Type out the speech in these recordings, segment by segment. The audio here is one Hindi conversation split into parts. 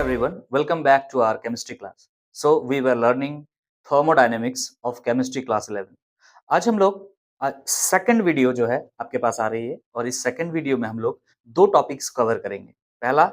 everyone, welcome back to our chemistry class. So we were learning thermodynamics of chemistry class 11. आज हम लोग सेकंड वीडियो जो है आपके पास आ रही है और इस सेकंड वीडियो में हम लोग दो टॉपिक्स कवर करेंगे. पहला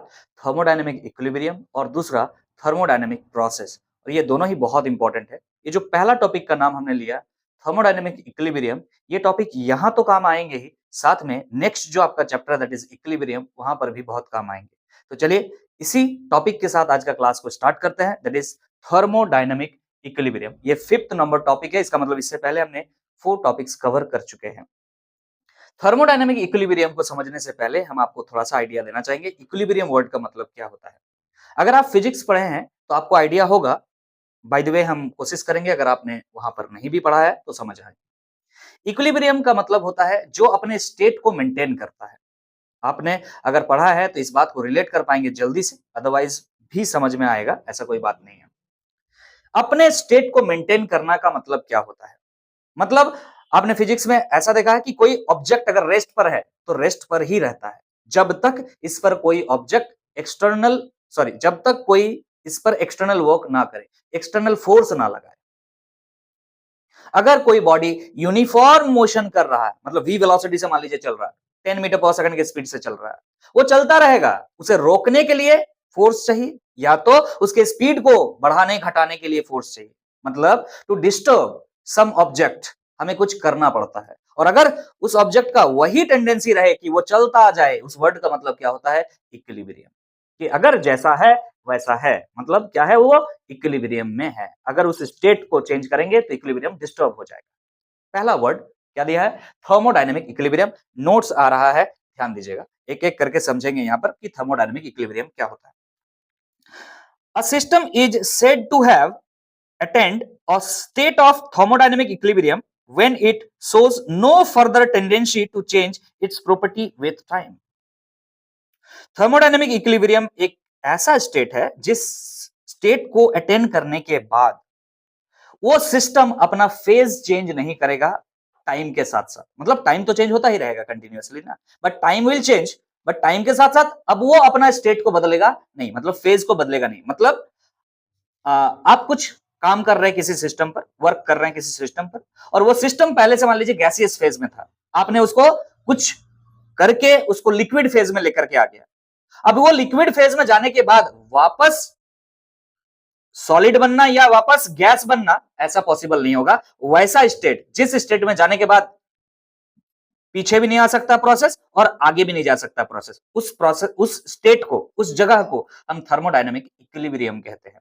थर्मोडायनेमिक इक्विलिब्रियम और दूसरा थर्मोडायनेमिक प्रोसेस. और ये दोनों ही बहुत इंपॉर्टेंट है. ये जो पहला टॉपिक का नाम हमने लिया थर्मोडायनेमिक इक्विलिब्रियम, ये टॉपिक यहाँ तो काम आएंगे ही, साथ में नेक्स्ट जो आपका चैप्टर दैट इज इक्विलिब्रियम, वहां पर भी बहुत काम आएंगे. तो चलिए इसी टॉपिक के साथ आज का क्लास को स्टार्ट करते हैं, दैट इज थर्मोडायनेमिक इक्विलिब्रियम. ये 5th नंबर टॉपिक है. इसका मतलब इससे पहले हमने 4 टॉपिक्स कवर कर चुके हैं. थर्मोडायनेमिक इक्विलिब्रियम को समझने से पहले हम आपको थोड़ा सा आइडिया देना चाहेंगे इक्विलिब्रियम वर्ड का मतलब क्या होता है. अगर आप फिजिक्स पढ़े हैं तो आपको आइडिया होगा. बाय द वे हम कोशिश करेंगे अगर आपने वहां पर नहीं भी पढ़ा है तो समझ आए. इक्विलिब्रियम का मतलब होता है जो अपने स्टेट को मेंटेन करता है. आपने अगर पढ़ा है तो इस बात को रिलेट कर पाएंगे जल्दी से, अदरवाइज भी समझ में आएगा, ऐसा कोई बात नहीं है. अपने स्टेट को मेंटेन करना का मतलब क्या होता है? मतलब आपने फिजिक्स में ऐसा देखा है कि कोई ऑब्जेक्ट अगर रेस्ट पर है तो रेस्ट पर ही रहता है जब तक इस पर कोई ऑब्जेक्ट जब तक कोई इस पर एक्सटर्नल वर्क ना करे, एक्सटर्नल फोर्स ना लगाए. अगर कोई बॉडी यूनिफॉर्म मोशन कर रहा है, मतलब v वेलोसिटी से मान लीजिए चल रहा है, 10 मीटर पर सेकंड की स्पीड से चल रहा है, वो चलता रहेगा. उसे रोकने के लिए फोर्स चाहिए या तो उसके स्पीड को बढ़ाने घटाने के लिए फोर्स चाहिए. मतलब टू डिस्टर्ब सम ऑब्जेक्ट हमें कुछ करना पड़ता है. और अगर उस ऑब्जेक्ट का वही टेंडेंसी रहे कि वो चलता जाए, उस वर्ड का मतलब क्या होता है? इक्विलिब्रियम. कि अगर जैसा है वैसा है, मतलब क्या है? वो इक्विलिब्रियम में है. अगर उस स्टेट को चेंज करेंगे तो इक्विलिब्रियम डिस्टर्ब हो जाएगा. पहला वर्ड क्या दिया है? Thermodynamic equilibrium. नोट्स आ रहा है, ध्यान दीजिएगा, एक एक करके समझेंगे यहां पर कि थर्मोडायनेमिक इक्विलिब्रियम क्या होता है. A system is said to have attained a state of thermodynamic equilibrium when it shows no further tendency to change its property with time. Thermodynamic equilibrium एक ऐसा स्टेट है जिस स्टेट को अटेन करने के बाद वो सिस्टम अपना फेज चेंज नहीं करेगा टाइम के साथ साथ. मतलब टाइम तो चेंज होता ही रहेगा कंटिन्यूअसली ना, but time will change, but time के साथ साथ अब वो अपना स्टेट को बदलेगा नहीं, मतलब फेज को बदलेगा नहीं. मतलब आप कुछ काम कर रहे हैं किसी सिस्टम पर, वर्क कर रहे हैं किसी सिस्टम पर, और वो सिस्टम पहले से मान लीजिए गैसियस फेज में था, आपने उसको कुछ करके उसको लिक्विड फेज में लेकर के आ गया. अब वो लिक्विड फेज में जाने के बाद वापस सॉलिड बनना या वापस गैस बनना ऐसा पॉसिबल नहीं होगा. वैसा स्टेट, जिस स्टेट में जाने के बाद पीछे भी नहीं आ सकता प्रोसेस और आगे भी नहीं जा सकता प्रोसेस, उस स्टेट को, उस जगह को हम थर्मोडायनेमिक इक्विलिब्रियम कहते हैं.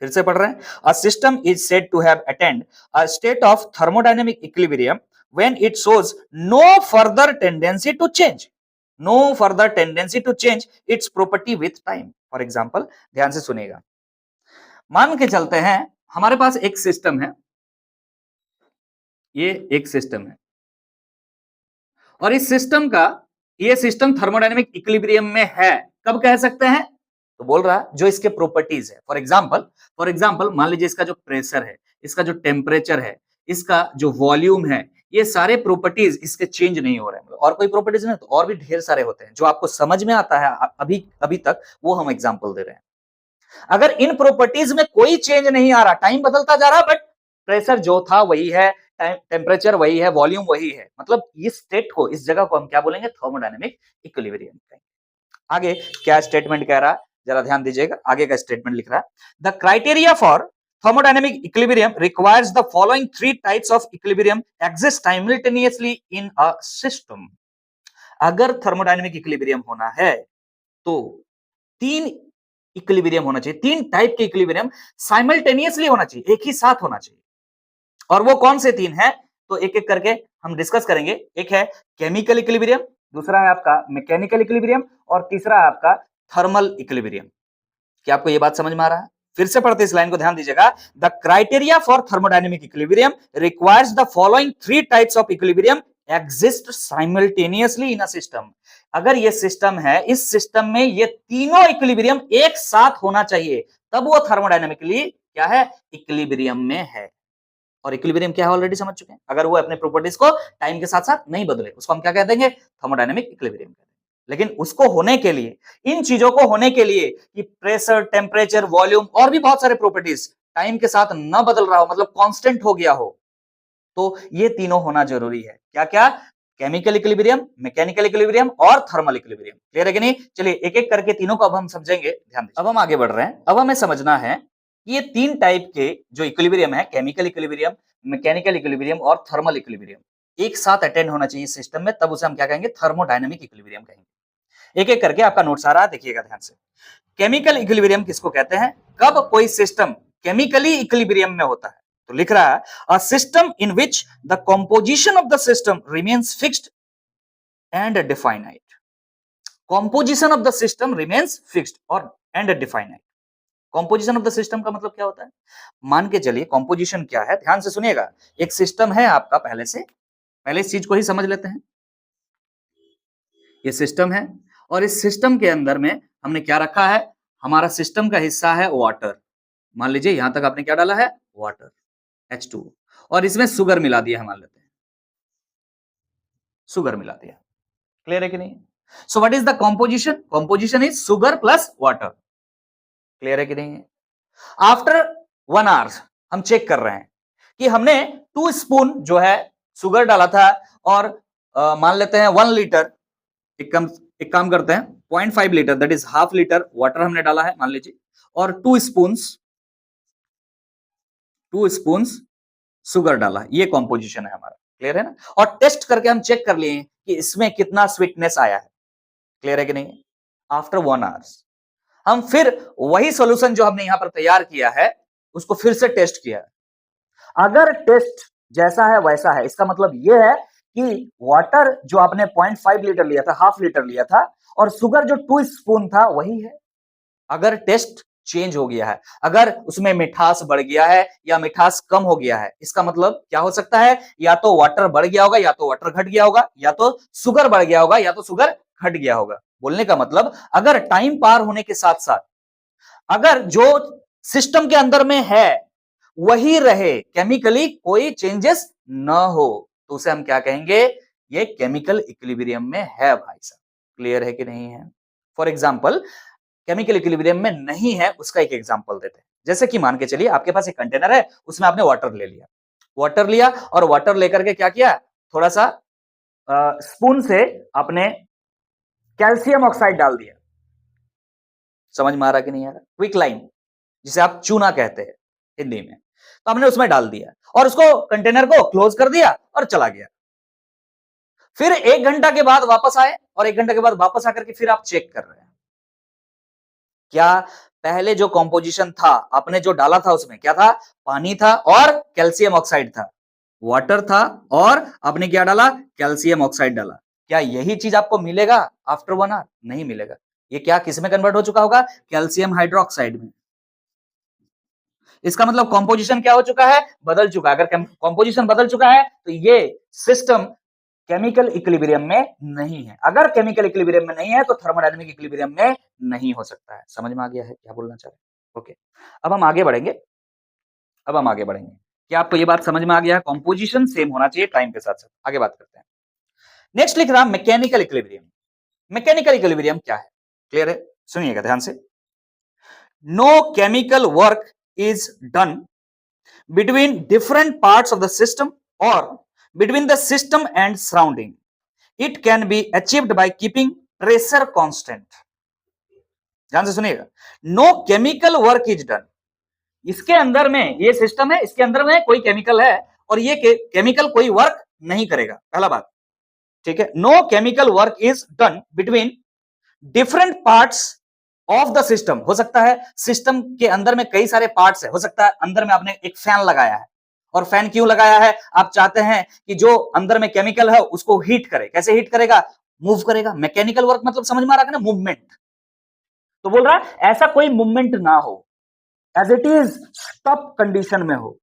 फिर से पढ़ रहे हैं. A system is said to have attained a state of thermodynamic equilibrium when it shows no further tendency to change its property with time. For example, ध्यान से सुनिएगा. मान के चलते हैं हमारे पास एक सिस्टम है, ये एक सिस्टम है और इस सिस्टम का, ये सिस्टम थर्मोडायनेमिक इक्विलिब्रियम में है. कब कह सकते हैं? तो बोल रहा है जो इसके प्रॉपर्टीज है. फॉर एग्जांपल मान लीजिए इसका जो प्रेशर है, इसका जो टेम्परेचर है, इसका जो वॉल्यूम है, ये सारे प्रॉपर्टीज इसके चेंज नहीं हो रहे हैं. और कोई प्रॉपर्टीज नहीं तो और भी ढेर सारे होते हैं जो आपको समझ में आता है अभी तक, वो हम एग्जांपल दे रहे हैं. अगर इन प्रॉपर्टीज में कोई चेंज नहीं आ रहा, टाइम बदलता जा रहा, बट प्रेशर जो था वही है, टेम्परेचर वही है, वॉल्यूम वही है, मतलब इस स्टेट को, इस जगह को हम क्या बोलेंगे? थर्मोडायनेमिक इक्विलिब्रियम कहेंगे. आगे क्या स्टेटमेंट कह रहा है, जरा ध्यान दीजिएगा. आगे का स्टेटमेंट लिख रहा है, the criteria for thermodynamic equilibrium requires the following 3 types of equilibrium exist simultaneously in a system. अगर थर्मोडायनेमिक इक्विलिब्रियम होना है तो 3 इक्विलिब्रियम होना चाहिए, 3 टाइप के इक्विलिब्रियम साइमल्टेनियसली होना चाहिए, एक ही साथ होना चाहिए. और वो कौन से 3 हैं तो एक एक करके हम डिस्कस करेंगे. एक है केमिकल इक्विलिब्रियम, दूसरा है आपका मैकेनिकल इक्विलिब्रियम और तीसरा है आपका थर्मल इक्विलिब्रियम. क्या आपको ये बात समझ में आ रहा है? फिर से पढ़ते इस लाइन को, ध्यान दीजिएगा. The criteria for thermodynamic equilibrium requires the following 3 types of equilibrium exist simultaneously in a system. अगर ये सिस्टम है, इस सिस्टम में ये तीनों इक्विलिब्रियम एक साथ होना चाहिए, तब वो थर्मोडायनेमिकली क्या है? इक्विलिब्रियम में है. और इक्विलिब्रियम क्या है ऑलरेडी समझ चुके हैं. अगर वो अपने प्रॉपर्टीज को टाइम के साथ साथ नहीं बदले, उसको हम क्या कह देंगे? Thermodynamic equilibrium. लेकिन उसको होने के लिए, इन चीजों को होने के लिए कि प्रेशर, टेम्परेचर, वॉल्यूम और भी बहुत सारे प्रॉपर्टीज टाइम के साथ न बदल रहा हो, मतलब कांस्टेंट हो गया हो, तो ये तीनों होना जरूरी है। क्या क्या? केमिकल इक्विलिब्रियम, मैकेनिकल इक्विलिब्रियम और थर्मल इक्विलिब्रियम। क्लियर है कि नहीं? चलिए एक एक करके तीनों को अब हम समझेंगे, ध्यान दीजिए। अब हम आगे बढ़ रहे हैं। अब हमें समझना है कि ये तीन टाइप के जो इक्विलिब्रियम है, केमिकल इक्विलिब्रियम, मैकेनिकल इक्विलिब्रियम और थर्मल इक्विलिब्रियम, एक साथ अटेंड होना चाहिए सिस्टम में, तब उसे हम क्या कहेंगे? थर्मोडायनेमिक इक्विलिब्रियम कहेंगे। एक एक करके आपका नोट्स आ रहा है, देखिएगा ध्यान से। केमिकल इक्विलिब्रियम किसको कहते हैं? कब कोई सिस्टम केमिकली इक्विलिब्रियम में होता है? तो लिख रहा है a system in which the composition of the system remains fixed and definite. Composition of the system remains fixed और and definite. Composition of the system का मतलब क्या होता है? मान के चलिए कंपोजिशन क्या है, ध्यान से सुनिएगा। एक सिस्टम है आपका, पहले इस चीज को ही समझ लेते हैं। ये सिस्टम है और इस सिस्टम के अंदर में हमने क्या रखा है? हमारा सिस्टम का हिस्सा है वाटर। मान लीजिए यहां तक आपने क्या डाला है? वाटर, H2, और इसमें शुगर मिला दिया है, मान लेते हैं शुगर मिला दिया। क्लियर है कि नहीं? So what is the composition? Composition is sugar plus water. Clear है कि नहीं? आफ्टर 1 आवर हम चेक कर रहे हैं कि हमने 2 स्पून जो है शुगर डाला था और मान लेते हैं 1 लीटर, एक काम करते हैं 0.5 litre, that is half litre water हमने डाला है मान लीजिए, और 2 स्पून्स शुगर डाला। ये कॉम्पोजिशन है हमारा। क्लियर है ना? और टेस्ट करके हम चेक कर लिए कि इसमें कितना स्वीटनेस आया है। क्लियर है कि नहीं? आफ्टर 1 आवर्स हम फिर वही सॉल्यूशन जो हमने यहां पर तैयार किया है उसको फिर से टेस्ट किया। अगर टेस्ट जैसा है वैसा है, इसका मतलब यह है कि वाटर जो आपने 0.5 लीटर लिया था, हाफ लीटर लिया था, और शुगर जो 2 स्पून था वही है। अगर टेस्ट चेंज हो गया है, अगर उसमें मिठास बढ़ गया है या मिठास कम हो गया है, इसका मतलब क्या हो सकता है? या तो वाटर बढ़ गया होगा, या तो वाटर घट गया होगा, या तो शुगर बढ़ गया होगा, या तो शुगर घट गया होगा। बोलने का मतलब अगर टाइम पार होने के साथ साथ अगर जो सिस्टम के अंदर में है वही रहे, केमिकली कोई चेंजेस न हो, तो उसे हम क्या कहेंगे? ये केमिकल इक्विलिब्रियम में है भाई साहब। क्लियर है कि नहीं है? फॉर एग्जाम्पल केमिकल इक्विलिब्रियम में नहीं है, उसका एक एग्जांपल देते हैं। जैसे कि मान के चलिए आपके पास एक कंटेनर है, उसमें आपने वाटर ले लिया, और वाटर लेकर के क्या किया? थोड़ा सा स्पून से आपने कैल्शियम ऑक्साइड डाल दिया। समझ में आ रहा कि नहीं आ रहा? क्विक लाइन, जिसे आप चूना कहते हैं हिंदी में, तो हमने उसमें डाल दिया और उसको कंटेनर को क्लोज कर दिया और चला गया। फिर 1 घंटा के बाद वापस आए और 1 घंटा के बाद वापस आकर के फिर आप चेक कर रहे हैं, क्या पहले जो कंपोजिशन था आपने जो डाला था उसमें क्या था? पानी था और कैल्शियम ऑक्साइड था। वाटर था और आपने क्या डाला? कैल्शियम ऑक्साइड डाला। क्या यही चीज आपको मिलेगा आफ्टर 1 आवर? नहीं मिलेगा। ये क्या किस में कन्वर्ट हो चुका होगा? कैल्शियम हाइड्रोक्साइड में। इसका मतलब कंपोजिशन क्या हो चुका है? बदल चुका है। अगर कंपोजिशन बदल चुका है तो ये सिस्टम केमिकल इक्विलिब्रियम में नहीं है। अगर केमिकल इक्विलिब्रियम में नहीं है तो थर्मोडायनेमिक इक्विलिब्रियम में नहीं हो सकता है। समझ में आ गया है क्या बोलना चाह रहे हैं? ओके, अब हम आगे बढ़ेंगे। क्या आपको ये बात समझ में आ गया है? कंपोजिशन सेम होना चाहिए टाइम के साथ साथ। आगे बात करते हैं। नेक्स्ट लिख रहा मैकेनिकल इक्विलिब्रियम। मैकेनिकल इक्विलिब्रियम क्या है? क्लियर है? सुनिएगा ध्यान से। No chemical work is done between different parts of the system or between the system and surrounding. It can be achieved by keeping pressure constant. ध्यान से सुनिएगा। No chemical work is done. इसके अंदर में ये सिस्टम है, इसके अंदर में कोई केमिकल है और ये केमिकल कोई वर्क नहीं करेगा। पहला बात, ठीक है? No chemical work is done between different parts of the system. हो सकता है सिस्टम के अंदर में कई सारे पार्ट्स है, हो सकता है अंदर में आपने एक फैन लगाया है, और फैन क्यों लगाया है? आप चाहते हैं कि जो अंदर में केमिकल है उसको हीट करे। कैसे हीट करेगा? मूव करेगा। मैकेनिकल वर्क मतलब समझ में आ रहा है ना? मूवमेंट। तो बोल रहा है ऐसा कोई मूवमेंट ना हो, as it is stop condition में हो।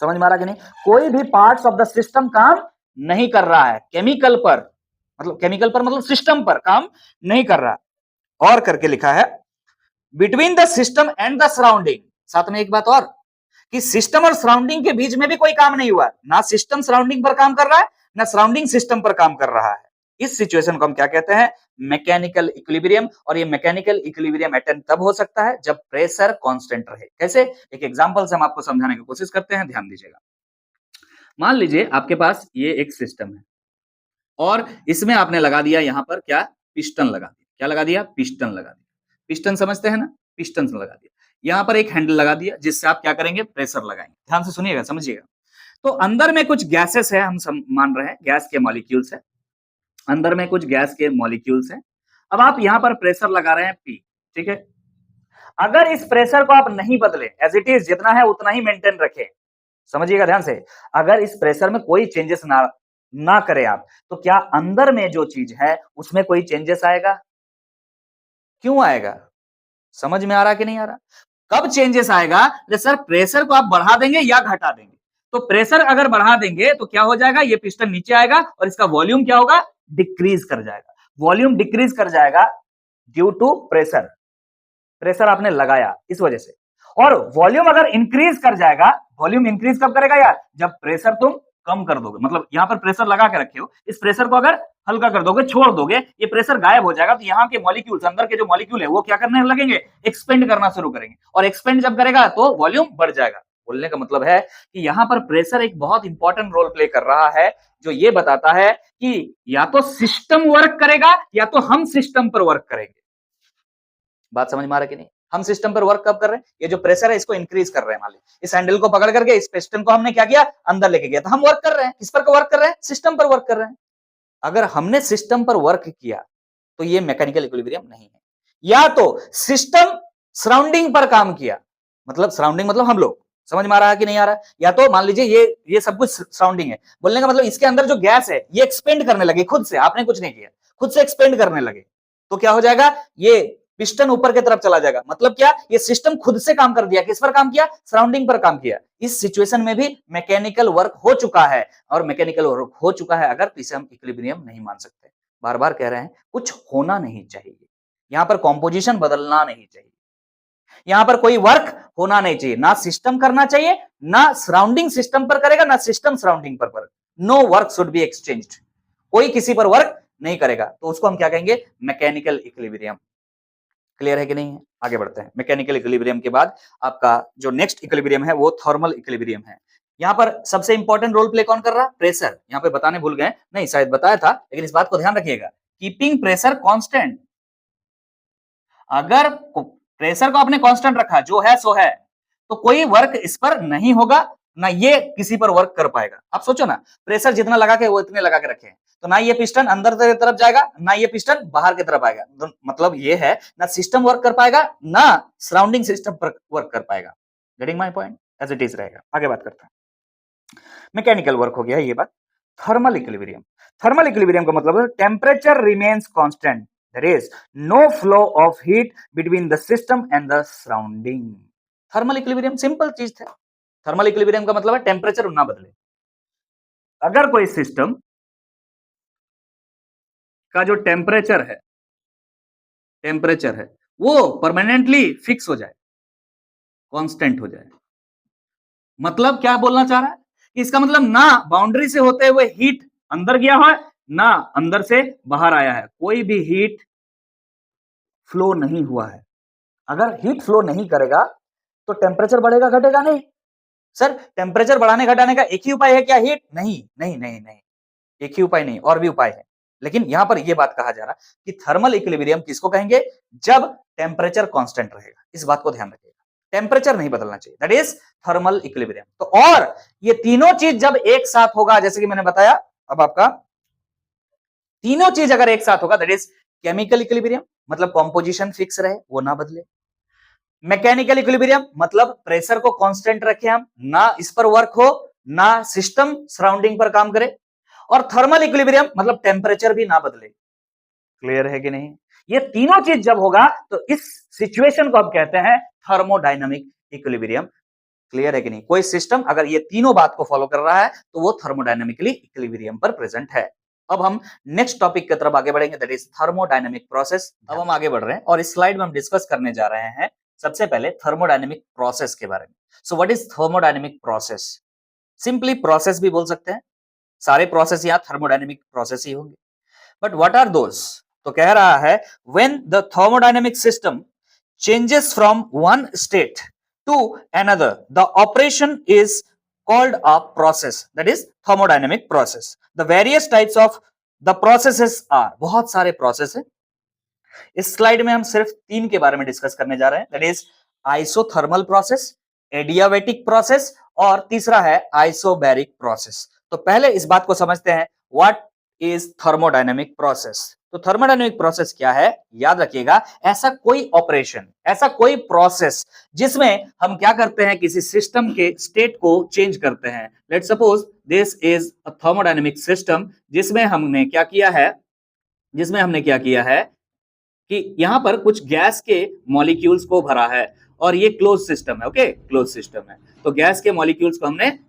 समझ में आ रहा कि नहीं? कोई भी पार्ट्स ऑफ द सिस्टम काम नहीं कर रहा है, केमिकल पर मतलब सिस्टम पर काम नहीं कर रहा। और करके लिखा है between the system and the surrounding. साथ में एक बात और कि सिस्टम और सराउंडिंग के बीच में भी कोई काम नहीं हुआ। ना सिस्टम सराउंडिंग पर काम कर रहा है, ना सराउंडिंग सिस्टम पर काम कर रहा है। इस सिचुएशन को हम क्या कहते हैं? Mechanical equilibrium. और ये मैकेनिकल इक्विलिब्रियम अटेन तब हो सकता है जब प्रेशर कांस्टेंट रहे। कैसे? एक एग्जांपल से हम आपको समझाने की कोशिश करते हैं, ध्यान दीजिएगा। मान लीजिए आपके पास ये एक सिस्टम है और इसमें आपने लगा दिया यहां पर क्या? पिस्टन लगा दिया। क्या लगा दिया? पिस्टन लगा दिया। पिस्टन समझते हैं ना? पिस्टन लगा दिया। यहां पर एक हैंडल लगा दिया जिससे आप क्या करेंगे? प्रेशर लगाएंगे। ध्यान से सुनिएगा, समझिएगा। तो अंदर में कुछ गैसेस है, हम मान रहे हैं गैस के मॉलिक्यूल्स है। अंदर में कुछ गैस के मॉलिक्यूल्स हैं। अब आप यहां पर प्रेशर लगा रहे हैं P, ठीक है? अगर इस प्रेशर को आप नहीं बदले, एज इट इज जितना है उतना ही मेंटेन रखें, समझिएगा ध्यान से, अगर इस प्रेशर में कोई चेंजेस ना करें आप, तो क्या अंदर में जो चीज है उसमें कोई चेंजेस आएगा? क्यों आएगा? समझ में आ रहा कि नहीं आ रहा? कब चेंजेस आएगा? सर प्रेशर को आप बढ़ा देंगे या घटा देंगे। तो प्रेशर अगर बढ़ा देंगे तो क्या हो जाएगा? ये पिस्टन नीचे आएगा और इसका वॉल्यूम क्या होगा? डिक्रीज कर जाएगा। वॉल्यूम डिक्रीज कर जाएगा ड्यू टू प्रेशर। प्रेशर आपने लगाया इस वजह से। और वॉल्यूम अगर इंक्रीज कर जाएगा, वॉल्यूम इंक्रीज कब करेगा यार? जब प्रेशर तुम कम कर दोगे। मतलब यहां पर प्रेशर लगा के रखे हो, इस प्रेशर को अगर हल्का कर दोगे, छोड़ दोगे, ये प्रेशर गायब हो जाएगा, तो यहाँ के मॉलिक्यूल्स, अंदर के जो मॉलिक्यूल है वो क्या करने लगेंगे? एक्सपेंड करना शुरू करेंगे। और एक्सपेंड जब करेगा तो वॉल्यूम बढ़ जाएगा। बोलने का मतलब है कि यहां पर प्रेशर एक बहुत इंपॉर्टेंट रोल प्ले कर रहा है, जो ये बताता है कि या तो सिस्टम वर्क करेगा या तो हम सिस्टम पर वर्क करेंगे। बात समझ में आ रहा है कि नहीं? हम सिस्टम पर वर्क कब कर रहे हैं? ये जो प्रेशर है इसको इंक्रीज कर रहे हैं। मान लीजिए इस हैंडल को पकड़ करके इस पिस्टन को हमने क्या किया? अंदर लेके गया, तो हम वर्क कर रहे हैं। किस पर वर्क कर रहे हैं? सिस्टम पर वर्क कर रहे हैं। अगर हमने सिस्टम पर वर्क किया तो ये मैकेनिकल इक्विलिब्रियम नहीं है। या तो सिस्टम सराउंडिंग पर काम किया, मतलब सराउंडिंग मतलब हम लोग, समझ में आ रहा है कि नहीं आ रहा है? या तो मान लीजिए ये सब कुछ सराउंडिंग है। बोलने का मतलब इसके अंदर जो गैस है ये एक्सपेंड करने लगे खुद से, आपने कुछ नहीं किया, खुद से एक्सपेंड करने लगे, तो क्या हो जाएगा? ये पिस्टन ऊपर की तरफ चला जाएगा। मतलब क्या? ये सिस्टम खुद से काम कर दिया। किस पर काम किया? सराउंडिंग पर काम किया। इस सिचुएशन में भी मैकेनिकल वर्क हो चुका है, और मैकेनिकल वर्क हो चुका है अगर, तो इसे हम इक्विलिब्रियम नहीं मान सकते। बार बार कह रहे हैं, कुछ होना नहीं चाहिए यहां पर, कॉम्पोजिशन बदलना नहीं चाहिए, यहां पर कोई वर्क होना नहीं चाहिए, ना सिस्टम करना चाहिए, ना सराउंडिंग सिस्टम पर करेगा, ना सिस्टम सराउंडिंग पर। No work should be exchanged. कोई किसी पर वर्क नहीं करेगा, तो उसको हम क्या कहेंगे? Mechanical equilibrium. क्लियर है कि नहीं है? आगे बढ़ते हैं। मैकेनिकल इक्विलिब्रियम के बाद आपका जो नेक्स्ट इक्विलिब्रियम है वो थर्मल इक्विलिब्रियम है। यहां पर सबसे इंपॉर्टेंट रोल प्ले कौन कर रहा है? प्रेशर। यहां पे बताने भूल गए, नहीं शायद बताया था, लेकिन इस बात को ध्यान रखिएगा, कीपिंग प्रेशर कांस्टेंट। अगर प्रेशर को आपने कांस्टेंट रखा, जो है सो है, तो कोई वर्क इस पर नहीं होगा, ना ये किसी पर वर्क कर पाएगा। आप सोचो ना, प्रेशर जितना लगा के वो इतने लगा के रखे, तो ना ये पिस्टन अंदर की तरफ जाएगा, ना ये पिस्टन बाहर की तरफ आएगा। तो मतलब ये है, ना सिस्टम वर्क कर पाएगा, ना सराउंडिंग सिस्टम पर वर्क कर पाएगा। Getting my point? As it is रहेगा। आगे बात करते हैं। मैकेनिकल वर्क हो गया ये बात। Thermal equilibrium. थर्मल इक्विलिब्रियम का मतलब है temperature remains constant, there is no flow of heat between the system and the surrounding। Thermal equilibrium simple चीज है। थर्मल इक्विलिब्रियम का मतलब है टेम्परेचर ना बदले। अगर कोई सिस्टम का जो टेम्परेचर है वो परमानेंटली फिक्स हो जाए, कांस्टेंट हो जाए, मतलब क्या बोलना चाह रहा है? इसका मतलब ना बाउंड्री से होते हुए हीट अंदर गया है, ना अंदर से बाहर आया है, कोई भी हीट फ्लो नहीं हुआ है। अगर हीट फ्लो नहीं करेगा तो टेम्परेचर बढ़ेगा घटेगा? नहीं सर, टेम्परेचर बढ़ाने घटाने का एक ही उपाय है क्या? हीट? नहीं नहीं नहीं नहीं, एक ही उपाय नहीं, और भी उपाय है। लेकिन यहां पर यह बात कहा जा रहा कि थर्मल इक्विलिब्रियम किसको कहेंगे? जब टेम्परेचर कांस्टेंट रहेगा। इस बात को ध्यान रखिएगा, टेम्परेचर नहीं बदलना चाहिए, दैट इज थर्मल इक्विलिब्रियम। तो और ये तीनों चीज जब एक साथ होगा, जैसे कि मैंने बताया, अब आपका तीनों चीज अगर एक साथ होगा, दैट इज केमिकल इक्विलिब्रियम, मतलब कॉम्पोजिशन फिक्स रहे, वो ना बदले। मैकेनिकल इक्विलिब्रियम मतलब प्रेशर को कांस्टेंट रखें हम, ना इस पर वर्क हो, ना सिस्टम सराउंडिंग पर काम करे। और थर्मल इक्विलिब्रियम मतलब टेम्परेचर भी ना बदले। क्लियर है कि नहीं? ये तीनों चीज जब होगा तो इस सिचुएशन को हम कहते हैं थर्मोडायनामिक इक्विलिब्रियम। क्लियर है कि नहीं? कोई सिस्टम अगर ये तीनों बात को फॉलो कर रहा है तो वो थर्मोडायनामिकली इक्विलिब्रियम पर प्रेजेंट है। अब हम नेक्स्ट टॉपिक की तरफ आगे बढ़ेंगे, दैट इज थर्मोडायनामिक प्रोसेस। अब हम आगे बढ़ रहे हैं और इस स्लाइड में हम डिस्कस करने जा रहे हैं सबसे पहले थर्मोडायनामिक प्रोसेस के बारे में। So what is thermodynamic process? Simply process भी बोल सकते हैं, सारे प्रोसेस यहां थर्मोडायनामिक प्रोसेस ही होंगे। But what are those? तो कह रहा है when the thermodynamic system changes from one state to another, the operation is called a process, that is thermodynamic process. The various types of the processes are, बहुत सारे प्रोसेस है। इस स्लाइड में हम सिर्फ 3 के बारे में डिस्कस करने जा रहे हैं, that is isothermal process, adiabatic process और तीसरा है आइसोबैरिक प्रोसेस। तो पहले इस बात को समझते हैं, व्हाट इज थर्मोडायनेमिक प्रोसेस। तो थर्मोडायनेमिक प्रोसेस क्या है, याद रखिएगा, ऐसा कोई ऑपरेशन, ऐसा कोई प्रोसेस जिसमें हम क्या करते हैं, किसी सिस्टम के स्टेट को चेंज करते हैं। Let's suppose this is a thermodynamic system, जिसमें हमने क्या किया है, कि यहां पर कुछ गैस के मॉलिक्यूल्स को भरा है और ये क्लोज सिस्टम है, ओके, क्लोज सिस्टम है। तो गैस के मॉलिक्यूल्स को हमने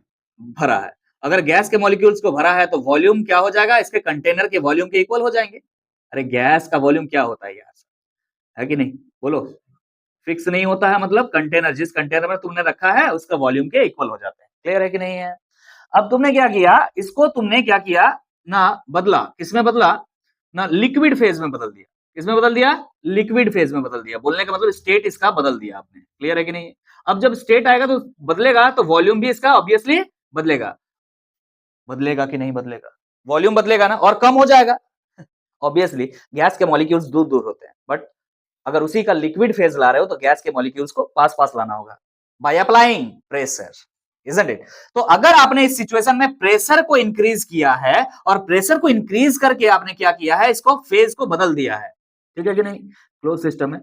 भरा है। अगर गैस के मॉलिक्यूल्स को भरा है तो वॉल्यूम क्या हो जाएगा, इसके कंटेनर के वॉल्यूम के इक्वल हो जाएंगे। अरे गैस का वॉल्यूम क्या होता है यार, है कि नहीं, बोलो। फिक्स नहीं होता है, मतलब कंटेनर, जिस कंटेनर में तुमने रखा है उसका वॉल्यूम के इक्वल हो जाते हैं। क्लियर है कि नहीं है? अब तुमने क्या किया, इसको तुमने क्या किया ना, बदला, किसमें बदला ना, लिक्विड फेज में बदल दिया। किसमें बदल दिया, लिक्विड फेज में बदल दिया। बोलने का मतलब स्टेट इसका बदल दिया आपने। क्लियर है कि नहीं? अब जब स्टेट आएगा तो बदलेगा, तो वॉल्यूम भी इसका ऑब्वियसली बदलेगा। बदलेगा कि नहीं बदलेगा, वॉल्यूम बदलेगा ना, और कम हो जाएगा ऑब्वियसली। गैस के मॉलिक्यूल्स दूर दूर होते हैं, बट अगर उसी का लिक्विड फेज ला रहे हो तो गैस के मॉलिक्यूल्स को पास पास लाना होगा by applying pressure, isn't it? तो अगर आपने इस सिचुएशन में प्रेशर को इंक्रीज किया है और प्रेशर को इंक्रीज करके आपने क्या किया है, इसको फेज को बदल दिया है, ठीक है कि नहीं? क्लोज सिस्टम में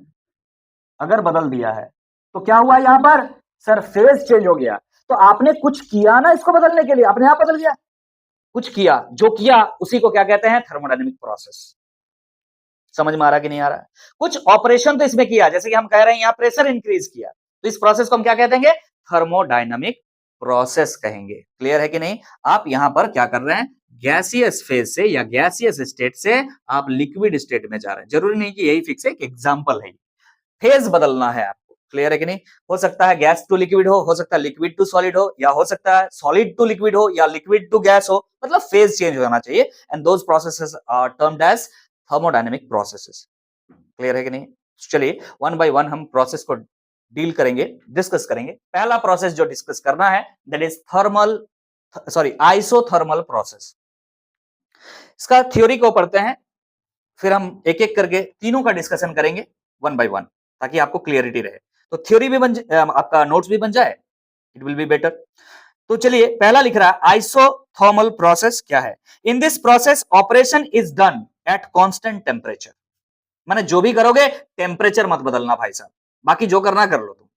अगर बदल दिया है तो क्या हुआ यहां पर, सर फेज चेंज हो गया। तो आपने कुछ किया ना इसको बदलने के लिए, अपने आप बदल गया। कुछ किया, जो किया उसी को क्या कहते हैं, थर्मोडायनेमिक प्रोसेस। समझ में आ रहा कि नहीं आ रहा? कुछ ऑपरेशन तो इसमें किया, जैसे कि हम कह रहे हैं यहां प्रेशर इंक्रीज किया, तो इस प्रोसेस को हम क्या कहते हैं, थर्मोडायनामिक प्रोसेस कहेंगे। क्लियर है कि नहीं? आप यहां पर क्या कर रहे हैं, गैसियस फेज से या गैसियस स्टेट से आप लिक्विड स्टेट में जा रहे हैं। जरूरी नहीं कि यही फिक्स है, एक एग्जांपल है, फेज बदलना है आपको। क्लियर है कि नहीं? हो सकता है गैस टू लिक्विड हो सकता है लिक्विड टू सॉलिड हो, या हो सकता है सॉलिड टू लिक्विड हो, या लिक्विड टू गैस हो, मतलब फेज चेंज होना चाहिए। And those processes are termed as thermodynamic processes. Clear है कि नहीं? चलिए वन बाय वन हम प्रोसेस को डील करेंगे, डिस्कस करेंगे। पहला प्रोसेस जो डिस्कस करना है, दैट इज आइसोथर्मल प्रोसेस। इसका थ्योरी को पढ़ते हैं, फिर हम एक एक करके तीनों का डिस्कशन करेंगे वन बाय वन, ताकि आपको क्लियरिटी रहे। तो थ्योरी भी आपका नोट्स भी बन जाए, इट विल बी बेटर। तो चलिए पहला लिख रहा है आइसोथर्मल प्रोसेस क्या है। इन this process operation is done at constant temperature. माने जो भी करोगे टेम्परेचर मत बदलना भाई साहब, बाकी जो करना कर लो तुम।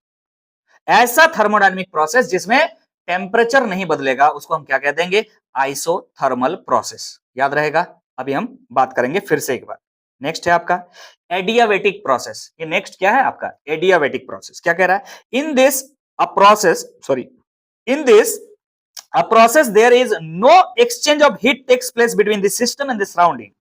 ऐसा थर्मोडायनेमिक प्रोसेस जिसमें टेम्परेचर नहीं बदलेगा उसको हम क्या कह देंगे, आइसोथर्मल प्रोसेस। याद रहेगा? अभी हम बात करेंगे फिर से एक बार। नेक्स्ट है आपका एडियाबैटिक प्रोसेस। ये नेक्स्ट क्या है आपका, एडियाबैटिक प्रोसेस। क्या कह रहा है, in this a process there is no exchange of heat takes place between the system and the surrounding.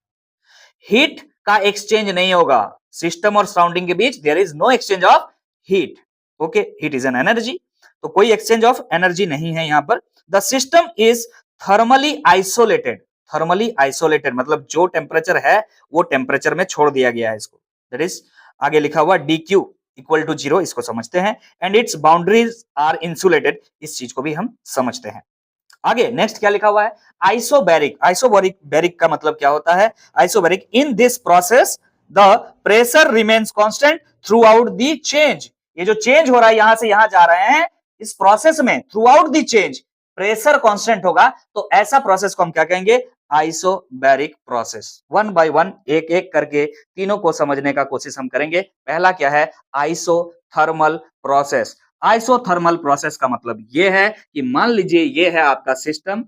Heat का एक्सचेंज नहीं होगा सिस्टम और सराउंडिंग के बीच, there is no exchange of heat. Okay, heat is an energy, तो कोई एक्सचेंज ऑफ एनर्जी नहीं है यहां पर। The system is thermally isolated. Thermally isolated मतलब जो टेम्परेचर है वो टेम्परेचर में छोड़ दिया गया है इसको, दैट इज आगे लिखा हुआ dq इक्वल टू 0, इसको समझते हैं। And its boundaries are insulated, इस चीज को भी हम समझते हैं। आगे नेक्स्ट क्या लिखा हुआ है, आइसोबैरिक। आइसोबैरिक का मतलब क्या होता है, isobaric, in this process the pressure remains constant through out the change. ये जो चेंज हो रहा है यहां से यहां जा रहे हैं, इस प्रोसेस में through out the change pressure constant होगा, तो ऐसा प्रोसेस को हम क्या कहेंगे, isobaric process. One by one एक एक करके तीनों को समझने का कोशिश हम करेंगे। पहला क्या है, आइसोथर्मल प्रोसेस। आइसोथर्मल प्रोसेस का मतलब यह है कि मान लीजिए ये है आपका सिस्टम,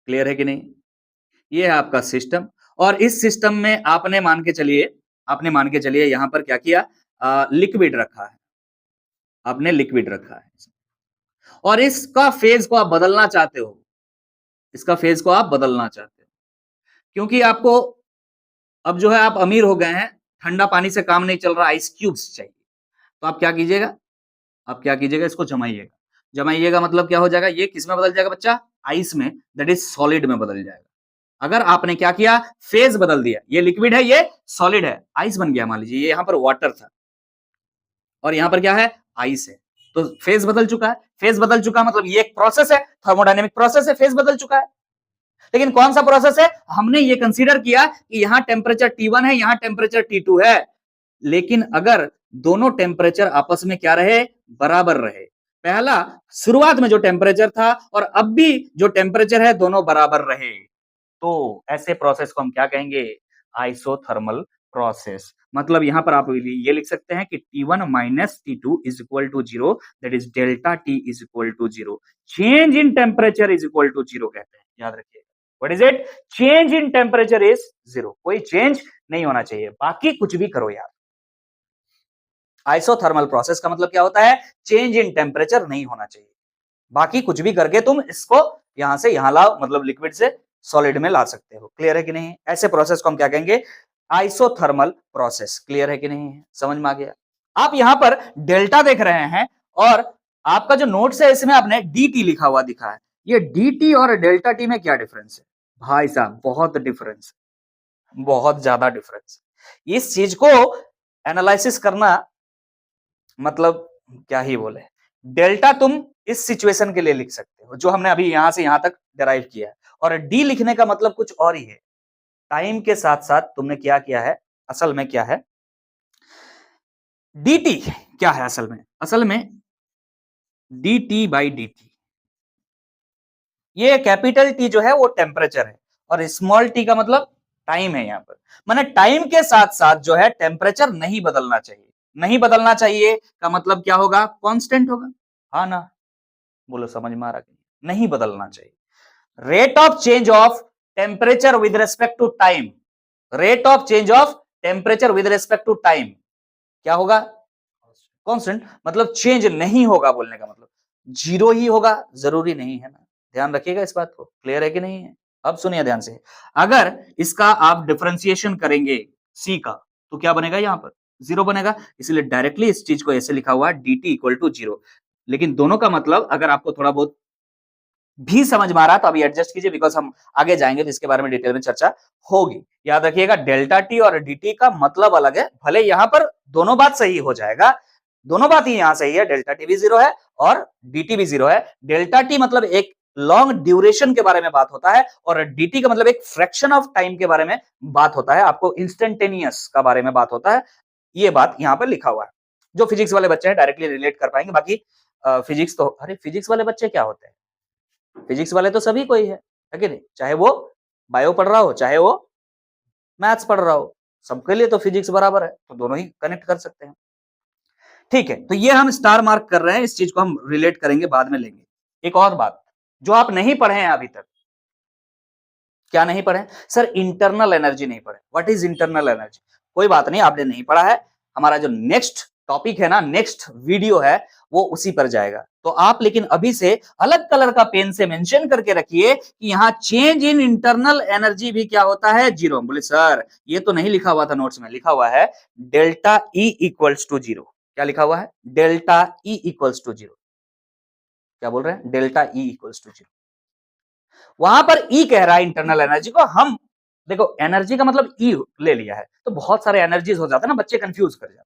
क्लियर है कि नहीं, ये है आपका सिस्टम, और इस सिस्टम में आपने मान के चलिए यहां पर क्या किया, लिक्विड रखा है, आपने लिक्विड रखा है, और इसका फेज को आप बदलना चाहते हो, इसका फेज को आप बदलना चाहते हो, क्योंकि आपको अब जो है आप अमीर हो गए हैं, ठंडा पानी से काम नहीं चल रहा, आइस क्यूब्स चाहिए। तो आप क्या कीजिएगा, इसको जमाइएगा। जमाइएगा मतलब क्या हो जाएगा, ये किस में बदल जाएगा बच्चा, आइस में, दैट इज सॉलिड में बदल जाएगा। अगर आपने क्या किया, फेज बदल दिया, ये लिक्विड है, ये सॉलिड है, आइस बन गया, मान लीजिए ये यहां पर वाटर था और यहां पर क्या है, आइस है, तो फेज बदल चुका है। फेज बदल चुका मतलब ये एक प्रोसेस है, थर्मोडायनेमिक प्रोसेस है, फेज बदल चुका है। लेकिन कौन सा प्रोसेस है, हमने ये कंसीडर किया कि यहां टेम्परेचर T1 है, यहां टेम्परेचर T2 है, लेकिन अगर दोनों टेम्परेचर आपस में क्या रहे, बराबर रहे, पहला शुरुआत में जो टेम्परेचर था और अब भी जो टेम्परेचर है दोनों बराबर रहे, तो ऐसे प्रोसेस को हम क्या कहेंगे, आइसोथर्मल प्रोसेस। मतलब यहां पर आप ये लिख सकते हैं कि T1 minus T2 is equal to zero, that is delta T is equal to zero, change in temperature is equal to zero कहते हैं, याद रखिए। What is it, change in temperature is zero, कोई चेंज नहीं होना चाहिए, बाकी कुछ भी करो यार। आइसोथर्मल प्रोसेस का मतलब क्या होता है, चेंज इन टेम्परेचर नहीं होना चाहिए, बाकी कुछ भी करके तुम इसको यहां से यहां लाओ, मतलब लिक्विड से सॉलिड में ला सकते हो। क्लियर है कि नहीं, ऐसे प्रोसेस को हम क्या कहेंगे, आइसोथर्मल प्रोसेस। क्लियर है कि नहीं है, समझ में आ गया। आप यहां पर डेल्टा देख रहे हैं और आपका जो नोट्स है इसमें आपने dt लिखा हुआ दिखा है, ये dt और डेल्टा टी में क्या डिफरेंस है, भाई साहब बहुत डिफरेंस, बहुत ज्यादा डिफरेंस। इस चीज को एनालिसिस करना मतलब क्या ही बोले। डेल्टा तुम इस सिचुएशन के लिए लिख सकते हो जो हमने अभी यहां से यहां तक डिराइव किया है, और डी लिखने का मतलब कुछ और ही है। टाइम के साथ साथ तुमने क्या किया है, असल में क्या है, dt क्या है असल में dt बाई dt, ये कैपिटल टी जो है वो टेम्परेचर है और स्मॉल टी का मतलब टाइम है। यहां पर माने टाइम के साथ साथ जो है टेम्परेचर नहीं बदलना चाहिए। नहीं बदलना चाहिए का मतलब क्या होगा, कांस्टेंट होगा, हाँ ना, बोलो समझ में आ रहा है, नहीं बदलना चाहिए। Rate of change of temperature with respect to time, rate of change of temperature with respect to time क्या होगा, कांस्टेंट, मतलब चेंज नहीं होगा, बोलने का मतलब जीरो ही होगा, जरूरी नहीं है ना, ध्यान रखिएगा इस बात को। क्लियर है कि नहीं है, अब सुनिए ध्यान से, अगर इसका आप डिफरेंशिएशन करेंगे सी का तो क्या बनेगा, यहां पर जीरो बनेगा, इसलिए डायरेक्टली इस चीज को ऐसे लिखा हुआ है dt इक्वल टू जीरो। लेकिन दोनों का मतलब अगर आपको थोड़ा बहुत भी समझ में आ रहा है तो अभी एडजस्ट कीजिए, बिकॉज हम आगे जाएंगे तो इसके बारे में डिटेल में चर्चा होगी। याद रखिएगा डेल्टा टी और dt का मतलब अलग है, भले यहां पर दोनों बात सही हो जाएगा, दोनों बात ही यहां सही है, डेल्टा टी भी जीरो है और dt भी जीरो है। डेल्टा टी मतलब एक लॉन्ग ड्यूरेशन के बारे में बात होता है और dt का मतलब एक फ्रैक्शन ऑफ टाइम के बारे में बात होता है, आपको इंस्टेंटेनियस का बारे में बात होता है। ये बात यहां पर लिखा हुआ है, जो फिजिक्स वाले बच्चे हैं डायरेक्टली रिलेट कर पाएंगे, बाकी फिजिक्स तो, अरे फिजिक्स वाले बच्चे क्या होते हैं, फिजिक्स वाले तो सभी कोई है कि नहीं, चाहे वो बायो पढ़ रहा हो चाहे वो मैथ्स पढ़ रहा हो, सबके लिए तो फिजिक्स बराबर है, तो दोनों ही कनेक्ट कर सकते हैं। ठीक है, तो ये हम स्टार मार्क कर रहे हैं, इस चीज को हम रिलेट करेंगे, बाद में लेंगे। एक और बात जो आप नहीं पढ़े हैं अभी तक, क्या नहीं पढ़े सर, इंटरनल एनर्जी नहीं पढ़े। व्हाट इज इंटरनल एनर्जी, कोई बात नहीं, आपने नहीं पढ़ा है, हमारा जो नेक्स्ट टॉपिक है ना, नेक्स्ट वीडियो है वो उसी पर जाएगा। तो आप लेकिन अभी से अलग कलर का पेन से मेंशन करके रखिए कि यहां चेंज इन इंटरनल एनर्जी भी क्या होता है, जीरो। बोले सर ये तो नहीं लिखा हुआ था नोट्स में, लिखा हुआ है delta E equals to zero. क्या लिखा हुआ है, delta E equals to zero. क्या बोल रहे हैं, delta E equals to zero. वहां पर ई कह रहा है इंटरनल एनर्जी को, हम देखो एनर्जी का मतलब ई ले लिया है तो बहुत सारे एनर्जीज हो जाता है ना, बच्चे कंफ्यूज कर जाते हैं।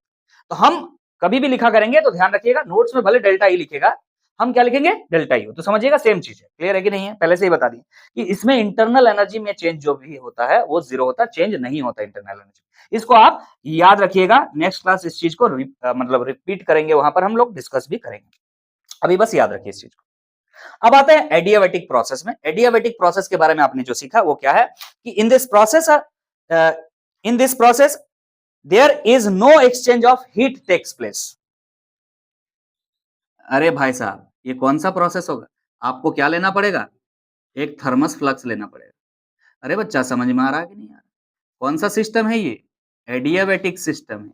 तो हम कभी भी लिखा करेंगे तो ध्यान रखिएगा, नोट्स में भले डेल्टा ई लिखेगा, हम क्या लिखेंगे, डेल्टा ई, तो समझिएगा सेम चीज है। क्लियर है कि नहीं है, पहले से ही बता दी कि इसमें इंटरनल एनर्जी में चेंज जो भी होता है वो जीरो होता है, चेंज नहीं होता इंटरनल एनर्जी। इसको आप याद रखिएगा, नेक्स्ट क्लास इस चीज को मतलब रिपीट करेंगे, वहां पर हम लोग डिस्कस भी करेंगे, अभी बस याद रखिए इस चीज को। अब आते हैं एडियाबैटिक प्रोसेस में। एडियाबैटिक प्रोसेस के बारे में आपने जो सीखा वो क्या है कि in this process there is no exchange of heat takes place. अरे भाई साहब ये कौन सा प्रोसेस होगा, आपको क्या लेना पड़ेगा, एक थर्मस फ्लक्स लेना पड़ेगा। अरे बच्चा समझ में आ रहा है कि नहीं आ रहा, कौन सा सिस्टम है ये, एडियाबैटिक सिस्टम है।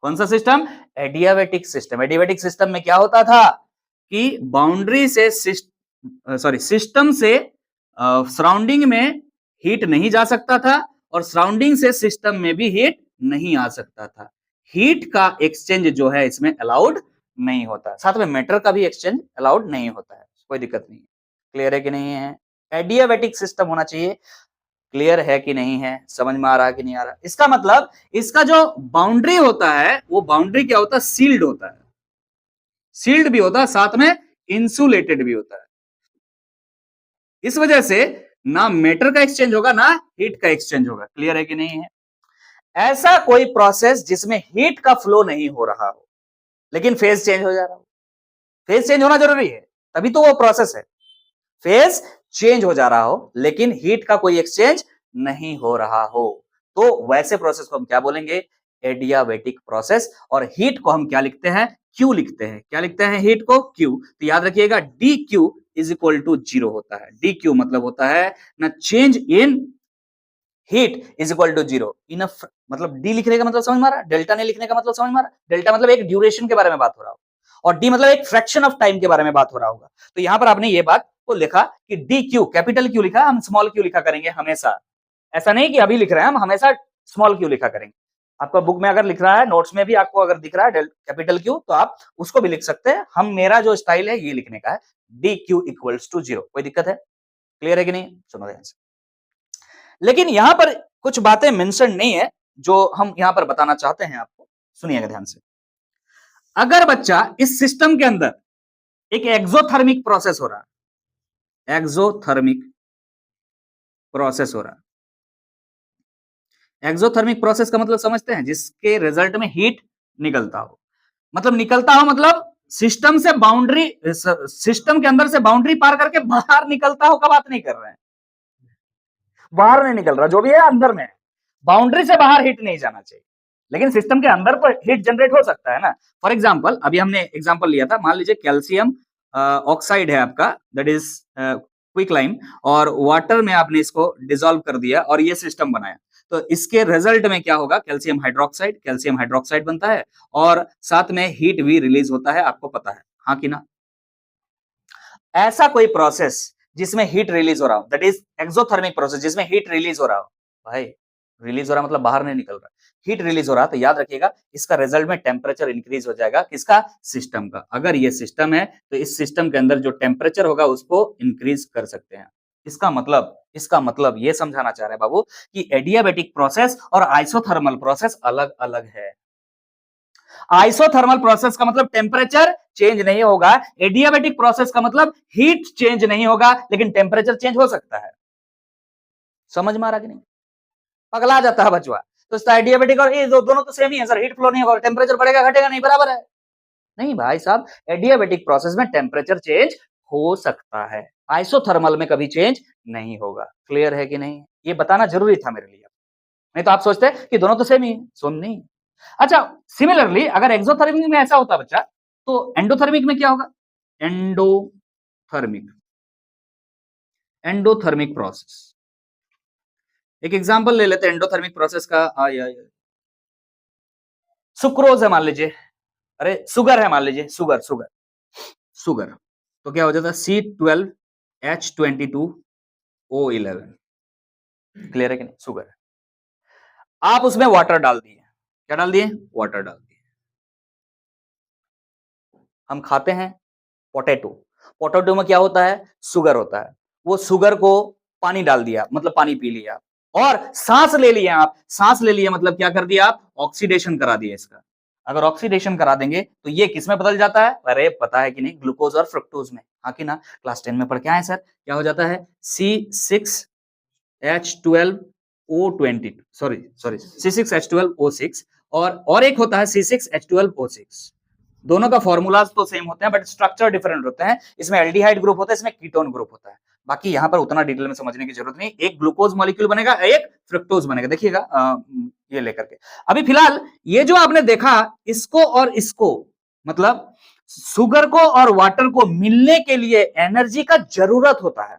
कौन सा system, adiabatic system. Adiabatic system में क्या होता था कि बाउंड्री से सिस्टम से सराउंडिंग में हीट नहीं जा सकता था और सराउंडिंग से सिस्टम में भी हीट नहीं आ सकता था। हीट का एक्सचेंज जो है इसमें अलाउड नहीं होता, साथ में मैटर का भी एक्सचेंज अलाउड नहीं होता है, कोई दिक्कत नहीं है। क्लियर है कि नहीं है, एडियाबेटिक सिस्टम होना चाहिए। क्लियर है कि नहीं है, समझ में आ रहा है कि नहीं आ रहा? इसका मतलब इसका जो बाउंड्री होता है वो बाउंड्री क्या होता है, सील्ड होता है, सील्ड भी होता है साथ में इंसुलेटेड भी होता है। इस वजह से ना मैटर का एक्सचेंज होगा ना हीट का एक्सचेंज होगा। क्लियर है कि नहीं है? ऐसा कोई प्रोसेस जिसमें हीट का फ्लो नहीं हो रहा हो लेकिन फेज चेंज हो जा रहा हो। फेज चेंज होना जरूरी है, तभी तो वो प्रोसेस है। फेज चेंज हो जा रहा हो लेकिन हीट का कोई एक्सचेंज नहीं हो रहा हो, तो वैसे प्रोसेस को हम क्या बोलेंगे, एडियाबेटिक प्रोसेस। और हीट को हम क्या लिखते हैं, क्यू लिखते हैं। क्या लिखते हैं हीट को, क्यू। तो याद रखिएगा D Q is equal to 0 होता है। डी क्यू मतलब होता है ना change in heat is equal to 0 in मतलब डी लिखने का मतलब समझ में आ रहा है, डेल्टा नहीं लिखने का मतलब समझ में आ रहा है। डेल्टा मतलब एक ड्यूरेशन के बारे में बात हो रहा हो और डी मतलब एक फ्रैक्शन ऑफ टाइम के बारे में बात हो रहा होगा। तो यहां पर आपने ये बात को लिखा कि डी क्यू, कैपिटल क्यू लिखा, हम स्मॉल क्यू लिखा करेंगे हमेशा। ऐसा नहीं कि अभी लिख रहे हैं, हम हमेशा स्मॉल क्यू लिखा करेंगे। आपका बुक में अगर लिख रहा है, नोट्स में भी आपको अगर दिख रहा है कैपिटल क्यू तो आप उसको भी लिख सकते हैं। हम मेरा जो स्टाइल है ये लिखने का है, डी क्यू इक्वल्स टू 0। कोई दिक्कत है? क्लियर है कि नहीं? सुनो ध्यान से। लेकिन यहां पर कुछ बातें मेंशन नहीं है जो हम यहां पर बताना चाहते हैं आपको, सुनिएगा ध्यान से। अगर बच्चा इस सिस्टम के अंदर एक एक्सोथर्मिक प्रोसेस हो रहा है, एक्सोथर्मिक प्रोसेस हो रहा है। एक्सोथर्मिक प्रोसेस का मतलब समझते हैं, जिसके रिजल्ट में हीट निकलता हो। मतलब निकलता हो मतलब सिस्टम से बाउंड्री, सिस्टम के अंदर से बाउंड्री पार करके बाहर निकलता हो का बात नहीं कर रहे हैं। बाहर नहीं निकल रहा, जो भी है अंदर में, बाउंड्री से बाहर हीट नहीं जाना चाहिए। लेकिन सिस्टम के अंदर तो हीट जनरेट हो सकता है ना। फॉर एग्जांपल अभी हमने एग्जांपल लिया था, मान लीजिए कैल्शियम ऑक्साइड है आपका, दैट इज क्विकलाइम, और वाटर में आपने इसको डिसॉल्व कर दिया और ये सिस्टम बनाया। तो इसके रिजल्ट में क्या होगा, कैल्शियम हाइड्रोक्साइड बनता है और साथ में हीट भी रिलीज होता है, आपको पता है, हाँ कि ना? ऐसा कोई प्रोसेस जिसमें हीट रिलीज हो रहा हो, दैट इज एक्सोथर्मिक प्रोसेस, जिसमें हीट रिलीज हो रहा हो। भाई रिलीज हो रहा मतलब बाहर नहीं निकल रहा, हीट रिलीज हो रहा, तो याद रखिएगा इसका रिजल्ट में टेम्परेचर इंक्रीज हो जाएगा। किसका? सिस्टम का। अगर ये सिस्टम है तो इस सिस्टम के अंदर जो टेम्परेचर होगा उसको इंक्रीज कर सकते हैं। इसका मतलब ये समझाना चाह रहे हैं बाबू कि एडियाबेटिक प्रोसेस और आइसोथर्मल प्रोसेस अलग अलग है। आइसोथर्मल प्रोसेस का मतलब टेम्परेचर चेंज नहीं होगा, एडियाबेटिक प्रोसेस का मतलब हीट चेंज नहीं होगा लेकिन टेम्परेचर चेंज हो सकता है। समझ में आ रहा कि नहीं? पगला जाता है बचवा। तो एडियाबेटिक और ये दोनों तो सेम ही है सर, हीट फ्लो नहीं होगा, टेम्परेचर बढ़ेगा घटेगा नहीं, बराबर है। नहीं भाई साहब, एडियाबेटिक प्रोसेस में टेम्परेचर चेंज हो सकता है, आइसोथर्मल में कभी चेंज नहीं होगा। क्लियर है कि नहीं? ये बताना जरूरी था मेरे लिए, नहीं तो आप सोचते कि दोनों तो सेम ही है, सुन नहीं। अच्छा, सिमिलरली अगर एक्सोथर्मिक में ऐसा होता बच्चा, तो एंडोथर्मिक में क्या होगा? Endothermic, endothermic process. एक एग्जांपल ले लेते हैं एंडोथर्मिक प्रोसेस का। सुक्रोज है मान लीजिए, अरे सुगर है मान लीजिए, सुगर सुगर सुगर, तो क्या हो जाता है C12H22O11। क्लियर है कि नहीं? सुगर है, आप उसमें वाटर डाल दिए। क्या डाल दिए? वाटर डाल दिए। हम खाते हैं पोटैटो, पोटैटो में क्या होता है? शुगर होता है। वो शुगर को पानी डाल दिया मतलब पानी पी लिया, और सांस ले लिया आप, सांस ले लिया मतलब क्या कर दिया आप? ऑक्सीडेशन करा दिया इसका। अगर ऑक्सीडेशन करा देंगे तो ये किस में बदल जाता है? अरे पता है कि नहीं, ग्लूकोज और फ्रुक्टोज में, हाँ कि ना? क्लास 10 में पढ़ के आए सर। क्या हो जाता है? C6H12O20, सॉरी C6H12O6, और एक होता है C6H12O6। दोनों का फॉर्मूलाज तो सेम होते हैं बट स्ट्रक्चर डिफरेंट होते हैं। इसमें एल्डिहाइड ग्रुप होता है, इसमें कीटोन ग्रुप होता है। बाकी यहां पर उतना डिटेल में समझने की जरूरत नहीं, एक ग्लूकोज मॉलिक्यूल बनेगा, एक फ्रुक्टोज बनेगा। देखिएगा ये लेकर के। अभी फिलहाल ये जो आपने देखा, इसको और इसको, मतलब शुगर को और वाटर को मिलने के लिए एनर्जी का जरूरत होता है।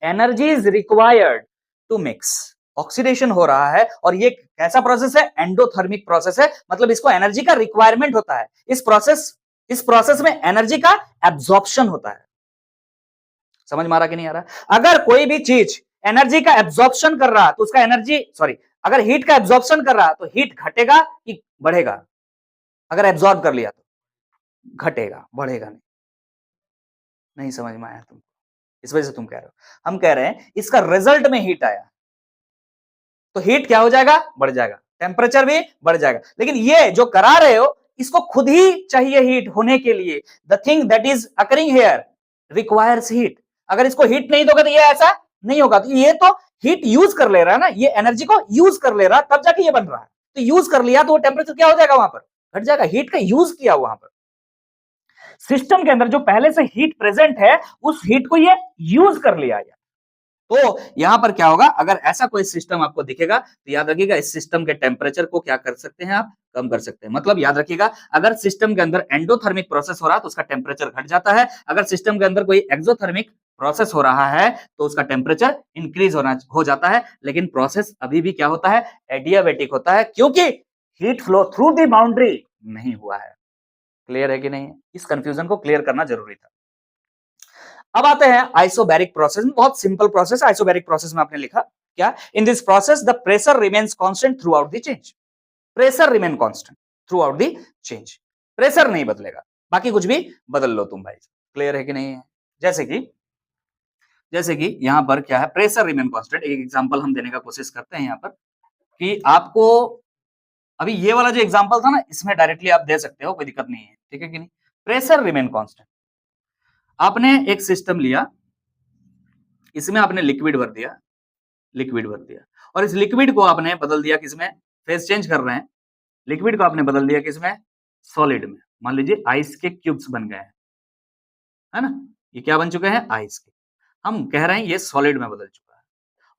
Energy is required to mix. Oxidation हो रहा है और ये कैसा प्रोसेस है? एंडोथर्मिक प्रोसेस है, मतलब इसको एनर्जी का रिक्वायरमेंट होता है। इस प्रोसेस में एनर्जी का एब्जॉर्प्शन होता है। समझ में आ रहा कि नहीं आ रहा? अगर कोई भी चीज एनर्जी का एब्जॉर्प्शन कर रहा तो उसका अगर हीट का एब्जॉर्प्शन कर रहा तो हीट घटेगा कि बढ़ेगा? अगर एब्जॉर्ब कर लिया तो घटेगा, बढ़ेगा नहीं। नहीं समझ में आया तुमको? इस वजह से तुम कह रहे हो। हम कह रहे हैं इसका रिजल्ट में हीट आया तो हीट क्या हो जाएगा, बढ़ जाएगा, टेम्परेचर भी बढ़ जाएगा। लेकिन ये जो करा रहे हो इसको खुद ही चाहिए हीट होने के लिए। The thing that is occurring here requires heat. अगर इसको हीट नहीं दोगे तो ये ऐसा नहीं होगा। तो ये तो हीट यूज कर ले रहा है ना, ये एनर्जी को यूज कर ले रहा है, तब जाके ये बन रहा है। तो यूज कर लिया तो वो टेम्परेचर क्या हो जाएगा, वहां पर घट जाएगा। हीट का यूज किया वहां पर। सिस्टम के अंदर जो पहले से हीट प्रेजेंट है उस हीट को ये यूज कर लिया। तो यहां पर क्या होगा, अगर ऐसा कोई सिस्टम आपको दिखेगा तो याद रखिएगा इस सिस्टम के टेम्परेचर को क्या कर सकते हैं आप, कम कर सकते हैं। मतलब याद रखिएगा अगर सिस्टम के अंदर एंडोथर्मिक प्रोसेस हो रहा है तो उसका टेम्परेचर घट जाता है। अगर सिस्टम के अंदर कोई एक्सोथर्मिक प्रोसेस हो रहा है तो उसका टेम्परेचर इंक्रीज हो जाता है। लेकिन प्रोसेस अभी भी क्या होता है, एडियाबेटिक होता है, क्योंकि heat flow through the boundary नहीं हुआ है। क्लियर है कि नहीं? इस कंफ्यूजन को क्लियर करना जरूरी था। अब आते हैं आइसोबैरिक प्रोसेस में। बहुत सिंपल प्रोसेस। आइसोबैरिक प्रोसेस में आपने लिखा क्या, इन this process the pressure remains constant through out the change. Pressure remain constant through out the change. Pressure नहीं बदलेगा, बाकी कुछ भी बदल लो तुम भाई। क्लियर है कि नहीं है? जैसे कि यहां पर क्या है, प्रेशर रिमेन कांस्टेंट। एक एग्जांपल हम देने का कोशिश करते हैं यहां पर कि आपको अभी ये वाला जो एग्जांपल था ना, इसमें डायरेक्टली आप दे सकते हो, कोई दिक्कत नहीं है। ठीक है कि नहीं? Pressure remain constant. आपने एक सिस्टम लिया, इसमें आपने लिक्विड भर दिया, और इस लिक्विड को आपने बदल दिया किसमें, फेज चेंज कर रहे हैं, लिक्विड को आपने बदल दिया किसमें, सॉलिड में। मान लीजिए आइस के क्यूब्स बन गए हैं, है ना, ये क्या बन चुके हैं, आइस के। हम कह रहे हैं ये सॉलिड में बदल चुका है,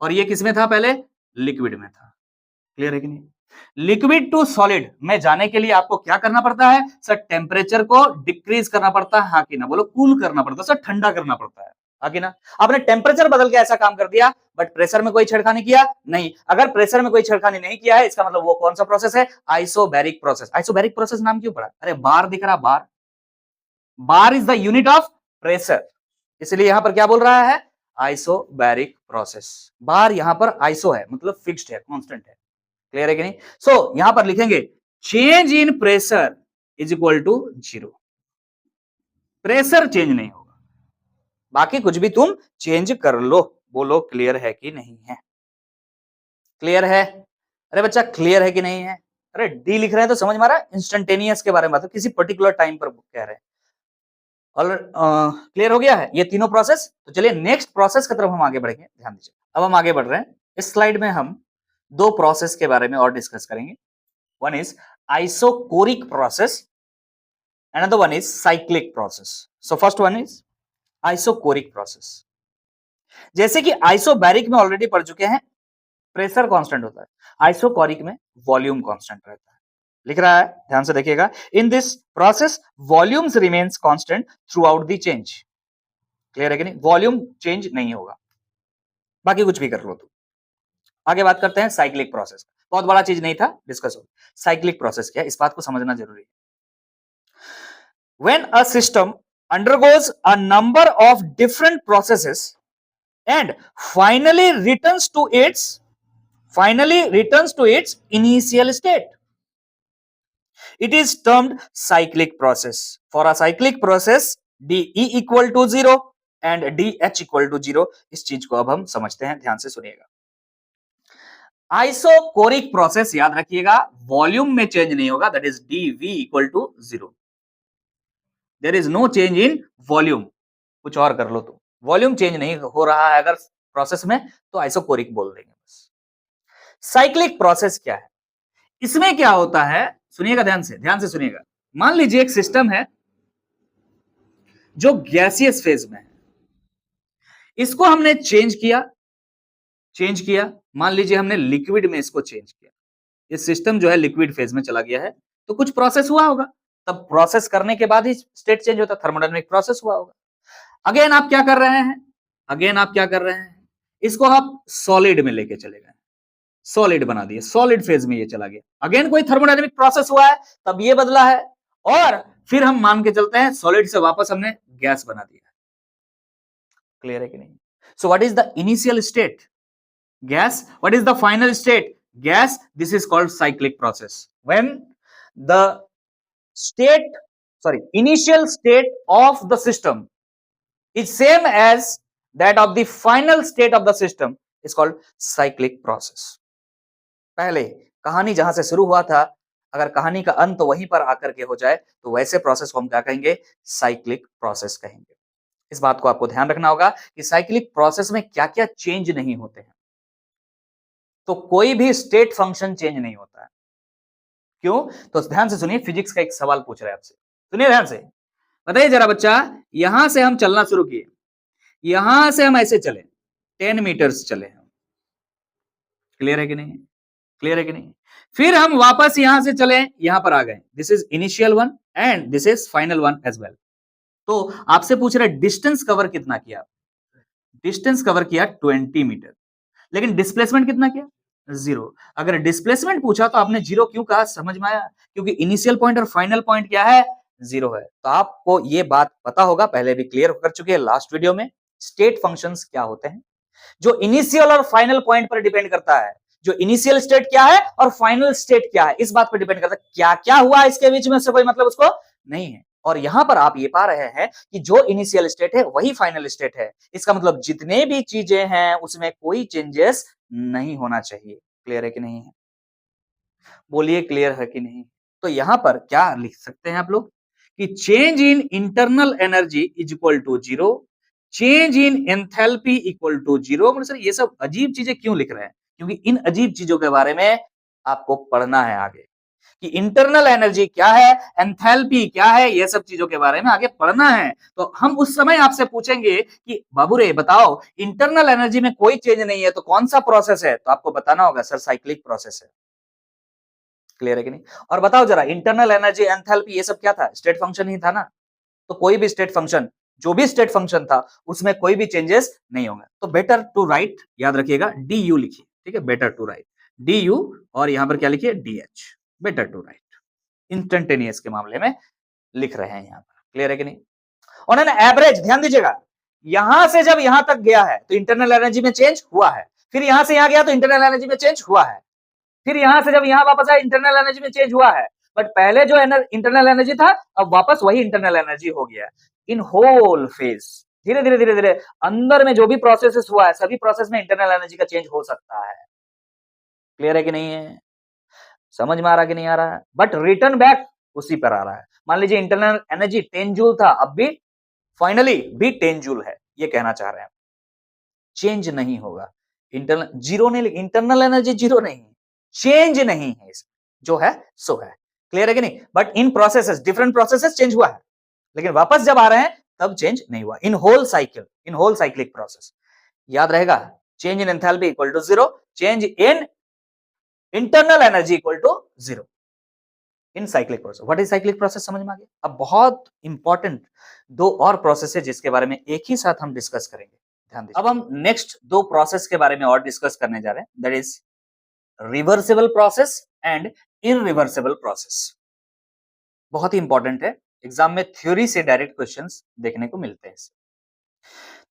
और ये किसमें था पहले, लिक्विड में था। क्लियर है कि नहीं? लिक्विड टू सॉलिड में जाने के लिए आपको क्या करना पड़ता है सर, टेम्परेचर को डिक्रीज करना पड़ता है, हाँ कि ना, बोलो, कूल करना पड़ता है सर, ठंडा करना पड़ता है, हाँ कि ना। आपने टेम्परेचर बदल के ऐसा काम कर दिया, बट प्रेशर में कोई छेड़खानी किया नहीं। अगर प्रेशर में कोई छेड़खानी नहीं किया है, इसका मतलब वो कौन सा प्रोसेस है, आइसोबैरिक प्रोसेस। आइसोबैरिक प्रोसेस नाम क्यों पड़ा, अरे बार दिख रहा, bar, bar is the unit of pressure, इसलिए यहां पर क्या बोल रहा है, आइसोबैरिक प्रोसेस। बार यहां पर आइसो है, मतलब फिक्स्ड है, कांस्टेंट है। क्लियर है कि नहीं? सो यहां पर लिखेंगे change in pressure is equal to 0। Pressure change नहीं होगा, बाकी कुछ भी तुम चेंज कर लो। बोलो क्लियर है कि नहीं है? क्लियर है? अरे बच्चा क्लियर है कि नहीं है? अरे डी लिख रहे हैं तो समझ में आ रहा है, इंस्टेंटेनियस के बारे में बात है, किसी पर्टिकुलर टाइम पर कह रहे हैं। और क्लियर हो गया है ये तीनों प्रोसेस? तो चलिए नेक्स्ट प्रोसेस की तरफ हम आगे बढ़ेंगे, ध्यान दीजिए। अब हम आगे बढ़ रहे हैं, इस स्लाइड में हम दो प्रोसेस के बारे में और डिस्कस करेंगे। One is isochoric process, another one is cyclic process. So first one is isochoric process. जैसे कि आइसोबैरिक में ऑलरेडी पढ़ चुके हैं, प्रेशर कांस्टेंट होता है, आइसोकोरिक में वॉल्यूम कांस्टेंट रहता है। लिख रहा है, ध्यान से देखिएगा, इन this process volumes remains constant through out the change. Clear है कि नहीं? वॉल्यूम चेंज नहीं होगा, बाकी कुछ भी कर लो तुम। आगे बात करते हैं साइक्लिक प्रोसेस। बहुत बड़ा चीज नहीं था, डिस्कस हो। साइक्लिक प्रोसेस क्या है, इस बात को समझना जरूरी है। When a system undergoes a number of different processes and finally returns to its initial state, it is termed cyclic process. For a cyclic process, dE equal to 0 and dH equal to 0. इस चीज को अब हम समझते हैं, ध्यान से सुनिएगा। आइसोकोरिक प्रोसेस याद रखिएगा, वॉल्यूम में चेंज नहीं होगा, that is dV equal to 0. There is no change in volume. कुछ और कर लो तुम, वॉल्यूम चेंज नहीं हो रहा है अगर प्रोसेस में, तो आइसोकोरिक बोल देंगे बस। साइक्लिक प्रोसेस क्या है, इसमें क्या होता है, सुनिएगा ध्यान से सुनिएगा। मान लीजिए एक सिस्टम है जो गैसियस फेज में है, इसको हमने चेंज किया, मान लीजिए हमने लिक्विड में इसको चेंज किया, ये सिस्टम जो है लिक्विड फेज में चला गया है, तो कुछ प्रोसेस हुआ होगा, तब प्रोसेस करने के बाद ही स्टेट चेंज होता, थर्मोडायनामिक प्रोसेस हुआ होगा। अगेन आप क्या कर रहे हैं, इसको आप सॉलिड में लेके चले गए, सॉलिड बना दिए, सॉलिड फेज में ये चला गया। अगेन कोई थर्मोडायनामिक प्रोसेस हुआ है, तब ये बदला है, और फिर हम मान के चलते हैं सॉलिड से वापस हमने गैस बना दिया। क्लियर है कि नहीं? So what is the initial state, gas. What is the final state, gas. This is called cyclic process. When the initial state of the system is same as that of the final state of the system is called cyclic process. पहले कहानी जहां से शुरू हुआ था, अगर कहानी का अंत वहीं पर आकर के हो जाए तो वैसे प्रोसेस को हम क्या कहेंगे? साइक्लिक प्रोसेस कहेंगे। इस बात को आपको ध्यान रखना होगा कि साइक्लिक प्रोसेस में क्या-क्या चेंज नहीं होते हैं। तो कोई भी स्टेट फंक्शन चेंज नहीं होता है। क्यों? तो ध्यान से सुनिए, फिजिक्स का एक सवाल पूछ रहा है आपसे। सुनिए ध्यान से। बताइए जरा बच्चा, यहां से हम चलना शुरू किए, यहां से हम ऐसे चले, 10 मीटर्स चले हम। क्लियर है कि नहीं? क्लियर है कि नहीं? फिर हम वापस यहां से चले, यहां पर आ गए। This is initial one and this is final one as well. तो आपसे पूछ रहा है डिस्टेंस कवर कितना किया? डिस्टेंस कवर किया 20 मीटर, लेकिन डिस्प्लेसमेंट कितना किया? 0। अगर डिस्प्लेसमेंट पूछा तो आपने 0 क्यों कहा? समझ में आया? क्योंकि इनिशियल पॉइंट और फाइनल पॉइंट क्या है? 0 है। तो आपको ये बात पता होगा, पहले भी क्लियर कर चुके हैं लास्ट वीडियो में, स्टेट फंक्शंस क्या होते हैं, जो इनिशियल और फाइनल पॉइंट पर डिपेंड करता है। जो इनिशियल स्टेट क्या है और फाइनल स्टेट क्या है, इस बात पर डिपेंड करता है। क्या क्या हुआ इसके बीच में, से कोई मतलब उसको नहीं है। और यहां पर आप ये पा रहे हैं कि जो इनिशियल स्टेट है वही फाइनल स्टेट है। इसका मतलब जितने भी चीजें हैं उसमें कोई चेंजेस नहीं होना चाहिए। क्लियर है कि नहीं है? बोलिए क्लियर है कि नहीं? तो यहां पर क्या लिख सकते हैं आप लोग कि change in internal energy is equal to 0, change in enthalpy equal to 0। मतलब सर ये सब अजीब चीजें क्यों लिख रहे हैं? क्योंकि इन अजीब चीजों के बारे में आपको पढ़ना है आगे, कि इंटरनल एनर्जी क्या है, एंथैल्पी क्या है, ये सब चीजों के बारे में आगे पढ़ना है। तो हम उस समय आपसे पूछेंगे कि बाबू रे बताओ, इंटरनल एनर्जी में कोई चेंज नहीं है तो कौन सा प्रोसेस है? तो आपको बताना होगा सर साइक्लिक प्रोसेस है। क्लियर है कि नहीं? और बताओ जरा, इंटरनल एनर्जी, एंथैल्पी, ये सब क्या था? स्टेट फंक्शन ही था ना। तो कोई भी स्टेट फंक्शन, जो भी स्टेट फंक्शन था उसमें कोई भी चेंजेस नहीं होंगे। तो बेटर टू राइट, याद रखिएगा, डी यू लिखिए, ठीक है? Better to write D U, और यहां पर क्या लिखिए? D H. Better to write, instantaneous के मामले में लिख रहे हैं यहां पर। क्लियर है कि नहीं? और ना एवरेज, ध्यान दीजिएगा, यहां से जब यहां तक गया है तो इंटरनल एनर्जी में चेंज हुआ है, फिर यहां से यहां गया तो इंटरनल एनर्जी में चेंज हुआ है, फिर यहां से जब यहां वापस आया इंटरनल एनर्जी में चेंज हुआ है। बट पहले जो इंटरनल एनर्जी था अब वापस वही इंटरनल एनर्जी हो गया। इन होल फेज, धीरे धीरे धीरे धीरे अंदर में जो भी प्रोसेसेस हुआ है सभी प्रोसेस में इंटरनल एनर्जी का चेंज हो सकता है। क्लियर है कि नहीं है? समझ में आ रहा कि नहीं आ रहा है? बट रिटर्न बैक उसी पर आ रहा है। मान लीजिए इंटरनल एनर्जी 10 जूल था, अब भी फाइनली भी 10 जूल है, ये कहना चाह रहे हैं। चेंज नहीं होगा। इंटरनल जीरो नहीं, इंटरनल एनर्जी जीरो नहीं, चेंज नहीं है इसमें, जो है सो है। क्लियर है कि नहीं? But in processes, different processes change हुआ है, लेकिन वापस जब आ रहे हैं तब चेंज नहीं हुआ। In whole cycle, in whole cyclic process, याद रहेगा, change in enthalpy equal to 0, change in internal energy equal to 0 in cyclic process. What is cyclic process, समझ में आ गया? अब बहुत इंपॉर्टेंट दो और प्रोसेस है जिसके बारे में एक ही साथ हम डिस्कस करेंगे, ध्यान दीजिए। अब हम नेक्स्ट दो प्रोसेस के बारे में और डिस्कस करने जा रहे हैं, that is reversible process and irreversible process. बहुत ही इंपॉर्टेंट है, एग्जाम में थ्योरी से डायरेक्ट क्वेश्चंस देखने को मिलते हैं।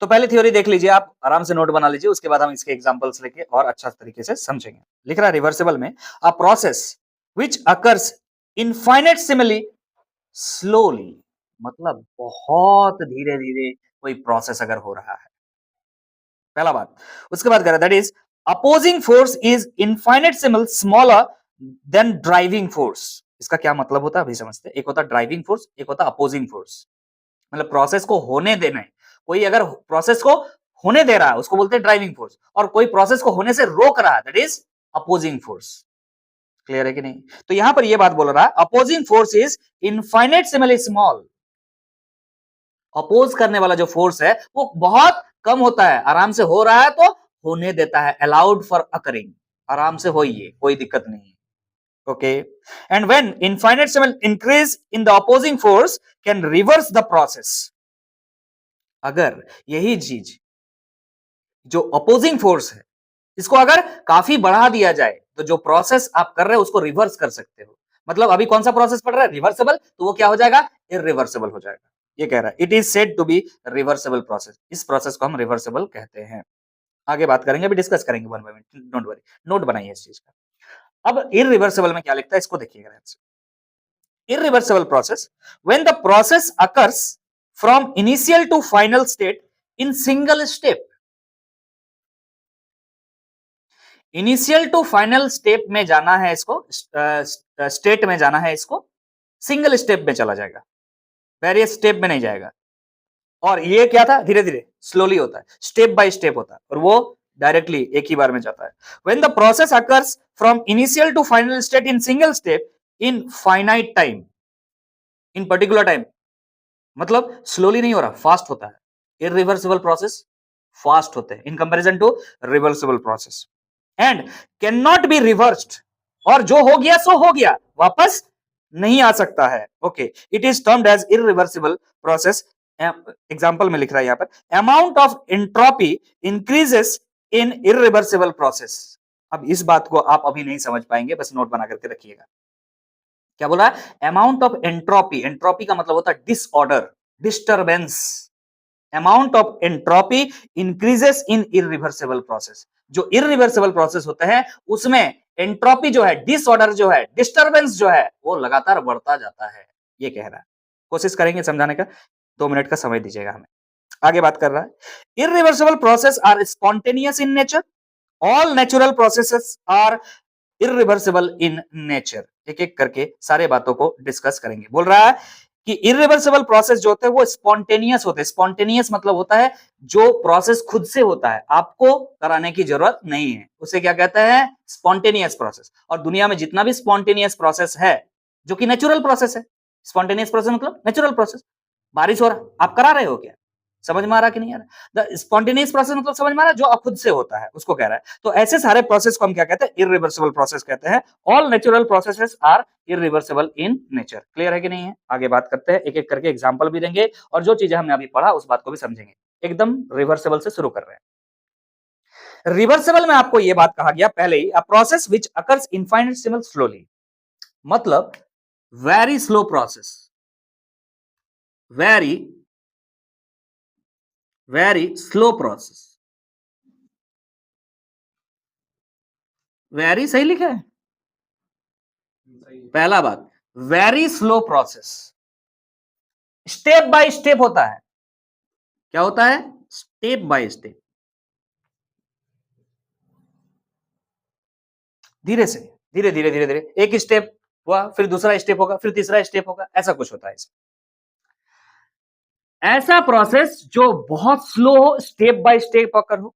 तो पहले थ्योरी देख लीजिए, आप आराम से नोट बना लीजिए, उसके बाद हम इसके एग्जांपल्स लेके और अच्छा तरीके से समझेंगे। लिख रहा है रिवर्सिबल में, a process which occurs infinitesimally slowly, मतलब बहुत धीरे धीरे कोई प्रोसेस अगर हो रहा है, पहला बात। उसके बाद कह रहा है that is opposing force is infinitesimal smaller than driving force. इसका क्या मतलब होता है अभी समझते हैं। एक होता है ड्राइविंग फोर्स, एक होता है अपोजिंग फोर्स। मतलब प्रोसेस को होने देना है, कोई अगर प्रोसेस को होने दे रहा है उसको बोलते हैं ड्राइविंग फोर्स, और कोई प्रोसेस को होने से रोक रहा है that is opposing force. Clear है कि नहीं? तो यहां पर यह बात बोल रहा है opposing force is infinitesimally small. Oppose करने वाला जो फोर्स है वो बहुत कम होता है, आराम से हो रहा है तो होने देता है, अलाउड फॉर अकरिंग, आराम से होइए, कोई दिक्कत नहीं है। Okay, and when infinitesimal increase in the opposing force can reverse the process. अगर यही चीज जो अपोजिंग फोर्स है इसको अगर काफी बढ़ा दिया जाए तो जो प्रोसेस आप कर रहे हो उसको रिवर्स कर सकते हो। मतलब अभी कौन सा प्रोसेस पढ़ रहा है? रिवर्सिबल, तो वो क्या हो जाएगा? इररिवर्सिबल हो जाएगा। ये कह रहा है it is said to be reversible process, इस प्रोसेस को हम रिवर्सिबल कहते हैं। आगे बात करेंगे, अभी डिस्कस करेंगे one by one, don't worry, note बनाइए इस चीज का। अब इररिवर्सिबल में क्या लिखता है इसको देखिएगा ध्यान से। irreversible process when the process occurs from initial to final state in single step. Initial to final step में जाना है इसको, स्टेट में जाना है इसको, सिंगल स्टेप में चला जाएगा, वेरियस स्टेप में नहीं जाएगा। और ये क्या था, धीरे धीरे स्लोली होता है, स्टेप बाय स्टेप होता है, और वो डायरेक्टली एक ही बार में जाता है। When the process occurs from initial to final state in single step in finite time, in particular time, मतलब स्लोली नहीं हो रहा, फास्ट होता है। इरिवर्सिबल प्रोसेस फास्ट होते हैं in comparison to reversible process, and can not be reversed, और जो हो गया सो हो गया, वापस नहीं आ सकता है। Okay, it is termed as irreversible process. Example में लिख रहा है यहां पर, amount of entropy increases in irreversible process. अब इस बात को आप अभी नहीं समझ पाएंगे, बस नोट बना करके रखिएगा। क्या बोला है, अमाउंट ऑफ एंट्रोपी, एंट्रोपी का मतलब होता है disorder, disturbance. Amount of entropy increases in irreversible process. जो इरिवर्सिबल प्रोसेस होते हैं उसमें एंट्रोपी जो है, डिसऑर्डर जो है, डिस्टर्बेंस जो है, वो लगातार बढ़ता जाता है, ये कह रहा है। कोशिश करेंगे समझाने का, 2 मिनट का समय दीजिएगा हमें। आगे बात कर रहा है, irreversible process are spontaneous in nature, all natural processes are irreversible in nature. एक एक करके सारे बातों को डिस्कस करेंगे। बोल रहा है कि इरिवर्सिबल प्रोसेस जो होते हैं वो स्पॉन्टेनियस होते हैं। स्पॉन्टेनियस मतलब होता है जो प्रोसेस खुद से होता है, आपको कराने की जरूरत नहीं है, उसे क्या कहते हैं, स्पॉन्टेनियस प्रोसेस। और दुनिया में जितना भी स्पॉन्टेनियस प्रोसेस है जो कि नेचुरल प्रोसेस है, स्पॉन्टेनियस प्रोसेस मतलब नेचुरल प्रोसेस। बारिश हो रहा, आप करा रहे हो क्या, समझ में आ रहा कि नहीं आ रहा। द स्पॉन्टेनियस प्रोसेस मतलब समझ में आ रहा है, जो खुद से होता है उसको कह रहा है। तो ऐसे सारे प्रोसेस को हम क्या कहते हैं, इरिवर्सिबल प्रोसेस कहते हैं। All natural processes are irreversible in nature. Clear है कि नहीं है। आगे बात करते हैं, एक एक करके एग्जांपल भी देंगे, और जो चीजें हमने अभी पढ़ा उस बात को भी समझेंगे। एकदम रिवर्सिबल से शुरू कर रहे हैं। रिवर्सिबल में आपको यह बात कहा गया पहले ही, a process which occurs infinitesimal slowly, मतलब very slow process, very slow process. Very सही लिखा है, पहला बात, very slow process, step by step होता है। क्या होता है, स्टेप बाय स्टेप, धीरे से, धीरे धीरे धीरे धीरे, एक स्टेप हुआ, फिर दूसरा स्टेप होगा, फिर तीसरा स्टेप होगा, ऐसा कुछ होता है। ऐसा प्रोसेस जो बहुत स्लो हो, स्टेप बाय स्टेप पकड़ हो।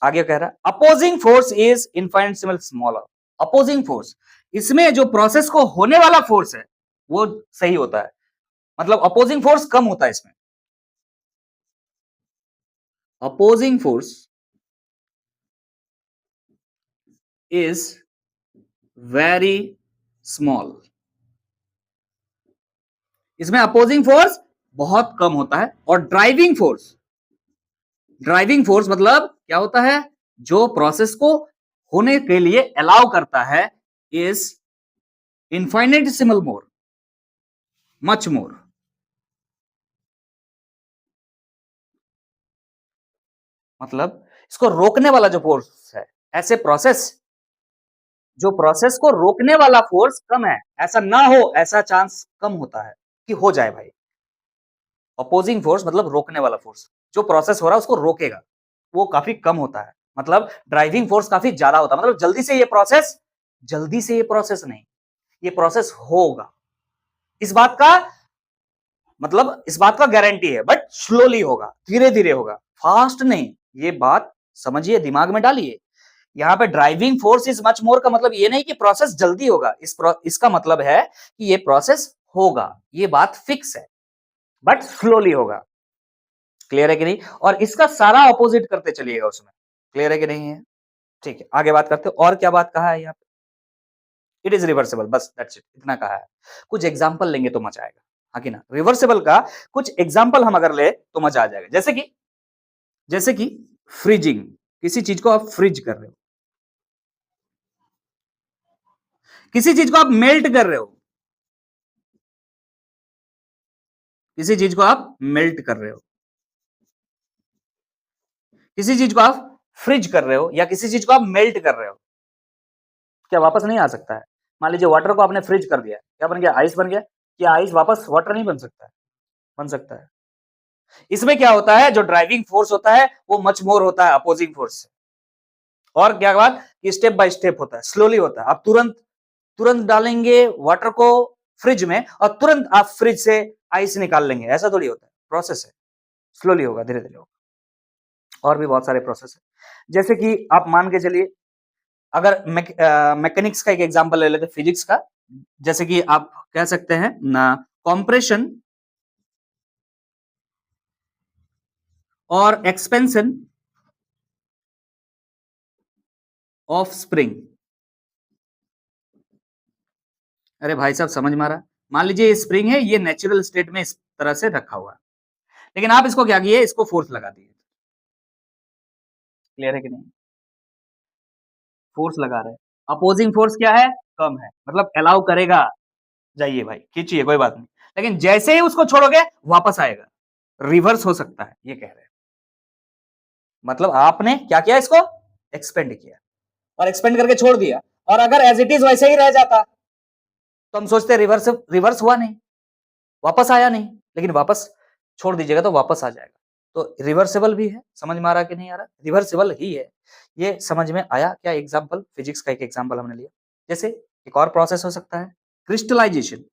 आगे कह रहा है, opposing force is infinitesimal smaller. Opposing force, इसमें जो प्रोसेस को होने वाला फोर्स है वो सही होता है, मतलब अपोजिंग फोर्स कम होता है इसमें। Opposing force is very small. इसमें अपोजिंग फोर्स बहुत कम होता है। और ड्राइविंग फोर्स, ड्राइविंग फोर्स मतलब क्या होता है, जो प्रोसेस को होने के लिए अलाउ करता है, इज इनफाइनिटेसिमल मोर, मच मोर। मतलब इसको रोकने वाला जो फोर्स है, ऐसे प्रोसेस, जो प्रोसेस को रोकने वाला फोर्स कम है, ऐसा ना हो ऐसा चांस कम होता है कि हो जाए भाई। अपोजिंग फोर्स मतलब रोकने वाला फोर्स, जो प्रोसेस हो रहा है उसको रोकेगा, वो काफी कम होता है। मतलब ड्राइविंग फोर्स काफी ज्यादा होता है, मतलब जल्दी से ये प्रोसेस नहीं, ये प्रोसेस होगा, इस बात का मतलब, इस बात का गारंटी है, बट स्लोली होगा, धीरे धीरे होगा, फास्ट नहीं। ये बात समझिए, दिमाग में डालिए। यहाँ पे driving force is much more का मतलब ये नहीं कि प्रोसेस जल्दी होगा, इसका मतलब है कि ये प्रोसेस होगा, ये बात फिक्स है, बट स्लोली होगा। क्लियर है कि नहीं। और इसका सारा ऑपोजिट करते चलिएगा उसमें। क्लियर है कि नहीं है। ठीक है, आगे बात करते हैं। और क्या बात कहा है यहाँ पे, इट इज रिवर्सिबल, बस दैट्स इट, इतना कहा है। कुछ एग्जांपल लेंगे तो मजा आएगा, हाँ कि ना। रिवर्सिबल का कुछ एग्जांपल हम अगर ले तो मजा आ जाएगा। जैसे कि फ्रीजिंग, किसी चीज को आप फ्रीज कर रहे हो, किसी चीज को आप मेल्ट कर रहे हो, किसी चीज को आप मेल्ट कर रहे हो, किसी चीज को आप फ्रिज कर रहे हो, या किसी चीज को आप मेल्ट कर रहे हो, क्या वापस नहीं आ सकता है। मान लीजिए वाटर को आपने फ्रिज कर दिया, क्या बन गया, आइस बन गया। क्या आइस वापस वाटर नहीं बन सकता है, बन सकता है। इसमें क्या होता है, जो ड्राइविंग फोर्स होता है वो मच मोर होता है अपोजिंग फोर्स से। और क्या बात, स्टेप बाय स्टेप होता है, स्लोली होता है। आप तुरंत तुरंत डालेंगे वाटर को फ्रिज में और तुरंत आप फ्रिज से आइस निकाल लेंगे, ऐसा थोड़ी होता है, प्रोसेस है, स्लोली होगा, धीरे धीरे होगा। और भी बहुत सारे प्रोसेस है, जैसे कि आप मान के चलिए, अगर मैकेनिक्स का एक एग्जांपल ले लेते, फिजिक्स का, जैसे कि आप कह सकते हैं ना, कॉम्प्रेशन और एक्सपेंशन ऑफ स्प्रिंग। अरे भाई साहब समझ मारा, मान लीजिए ये स्प्रिंग है, ये नेचुरल स्टेट में इस तरह से रखा हुआ है, लेकिन आप इसको क्या किए, इसको फोर्स लगा दिए। क्लियर है कि नहीं, फोर्स लगा रहे हैं, अपोजिंग फोर्स क्या है, कम है, मतलब अलाउ करेगा, जाइए भाई खींचिए कोई बात नहीं, लेकिन जैसे ही उसको छोड़ोगे वापस आएगा, रिवर्स हो सकता है, ये कह रहे हैं। मतलब आपने क्या किया, इसको एक्सपेंड किया और एक्सपेंड करके छोड़ दिया, और अगर एज इट इज वैसे ही रह जाता तो हम सोचते रिवर्स रिवर्स हुआ नहीं, वापस आया नहीं, लेकिन वापस छोड़ दीजिएगा तो वापस आ जाएगा। तो रिवर्सिबल भी है, समझ में आ रहा कि नहीं आ रहा, रिवर्सिबल ही है। ये समझ में आया क्या, एग्जांपल, फिजिक्स का एक एग्जांपल हमने लिया। जैसे एक और प्रोसेस हो सकता है, क्रिस्टलाइजेशन।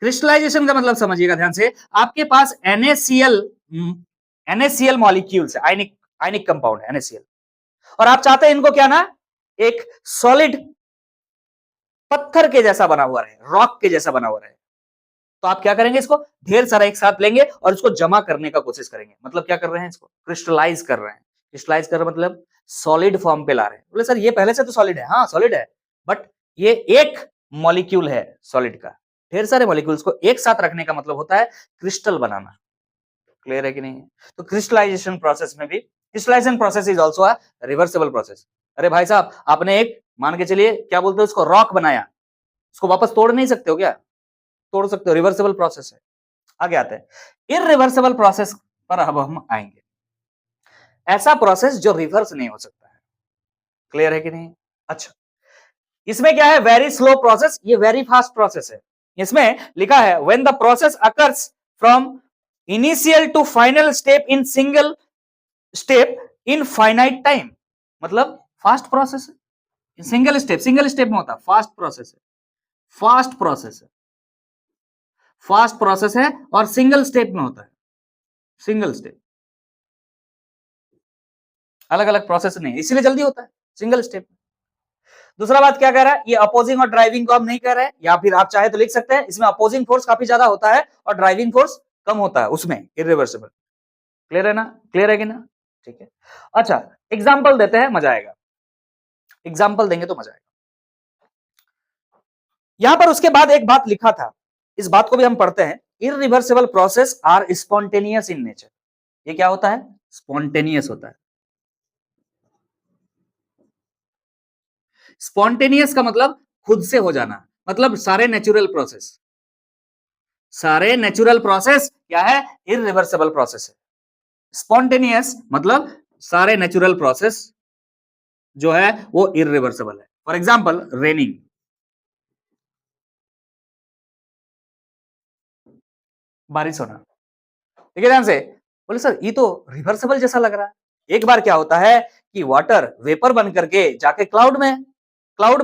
क्रिस्टलाइजेशन का मतलब समझिएगा ध्यान से, आपके पास NaCl NaCl मॉलिक्यूल्स है, आयनिक आयनिक कंपाउंड है NaCl, और आप चाहते हैं इनको क्या ना, एक सॉलिड पत्थर के जैसा बना हुआ रहे, रॉक के जैसा बना हुआ रहे। तो आप क्या करेंगे, इसको ढेर सारा एक साथ लेंगे और इसको जमा करने का कोशिश करेंगे। मतलब क्या कर रहे हैं, इसको क्रिस्टलाइज कर रहे हैं। क्रिस्टलाइज कर मतलब सॉलिड फॉर्म पे ला रहे हैं। बोले सर ये पहले से तो सॉलिड है, हाँ सॉलिड है, बट ये एक मॉलिक्यूल है सॉलिड का, ढेर सारे मॉलिक्यूल्स को एक साथ रखने का मतलब होता है क्रिस्टल बनाना। क्लियर है कि नहीं, तो क्रिस्टलाइजेशन प्रोसेस में भी, crystallisation process is also a reversible process. अरे भाई साहब, आपने एक मान के चलिए क्या बोलते हो उसको, रॉक बनाया, उसको वापस तोड़ नहीं सकते हो क्या, तोड़ सकते हो, रिवर्सिबल प्रोसेस है। आगे आते हैं इरिवर्सिबल प्रोसेस पर, अब हम आएंगे, ऐसा प्रोसेस जो रिवर्स नहीं हो सकता है। क्लियर है कि नहीं, अच्छा, इसमें क्या है, वेरी स्लो प्रोसेस, ये वेरी फास्ट प्रोसेस है। इसमें लिखा है when the process occurs from initial to final step in single step in finite time, मतलब फास्ट प्रोसेस है, सिंगल स्टेप में होता है, फास्ट प्रोसेस है, फास्ट प्रोसेस है, फास्ट प्रोसेस है, और सिंगल स्टेप में होता है, सिंगल स्टेप, अलग अलग प्रोसेस नहीं, इसीलिए जल्दी होता है सिंगल स्टेप। दूसरा बात क्या कह रहा है, ये अपोजिंग और ड्राइविंग को हम नहीं कह रहे हैं, या फिर आप चाहे तो लिख सकते हैं इसमें अपोजिंग फोर्स काफी ज्यादा होता है और ड्राइविंग फोर्स कम होता है उसमें, इरिवर्सिबल। क्लियर है ना, क्लियर है कि ना, ठीक है। अच्छा, एग्जाम्पल देते हैं, मजा आएगा, एग्जाम्पल देंगे तो मजा आएगा। यहां पर उसके बाद एक बात लिखा था, इस बात को भी हम पढ़ते हैं, irreversible process are spontaneous in nature. ये क्या होता है, स्पॉन्टेनियस होता है। स्पॉन्टेनियस का मतलब खुद से हो जाना, मतलब सारे नेचुरल प्रोसेस, सारे नेचुरल प्रोसेस क्या है, इरिवर्सिबल प्रोसेस है। स्पॉन्टेनियस मतलब सारे नेचुरल प्रोसेस जो है वो इरिवर्सिबल है। फॉर एग्जांपल रेनिंग, बारिश होना, देखिए ध्यान से, बोले सर ये तो रिवर्सिबल जैसा लग रहा है। एक बार क्या होता है कि वाटर वेपर बन करके जाके क्लाउड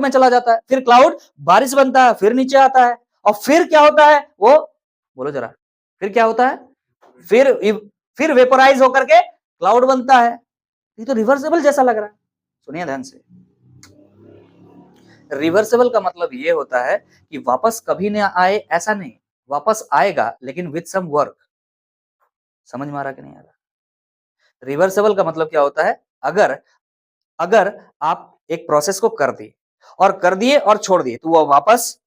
में चला जाता है, फिर क्लाउड बारिश बनता है, फिर नीचे आता है, और फिर क्या होता है वो, बोलो जरा, फिर क्या होता है, फिर फिर वेपोराइज होकर के क्लाउड बनता है। ये तो रिवर्सिबल जैसा लग रहा है। सुनिए ध्यान से, रिवर्सिबल का मतलब ये होता है कि वापस कभी ना आए ऐसा नहीं, वापस आएगा लेकिन विथ सम वर्क। समझ में आ रहा कि नहीं आ रहा, रिवर्सिबल का मतलब क्या होता है, अगर अगर आप एक प्रोसेस को कर दिए और छोड़ दिए तो वो वापस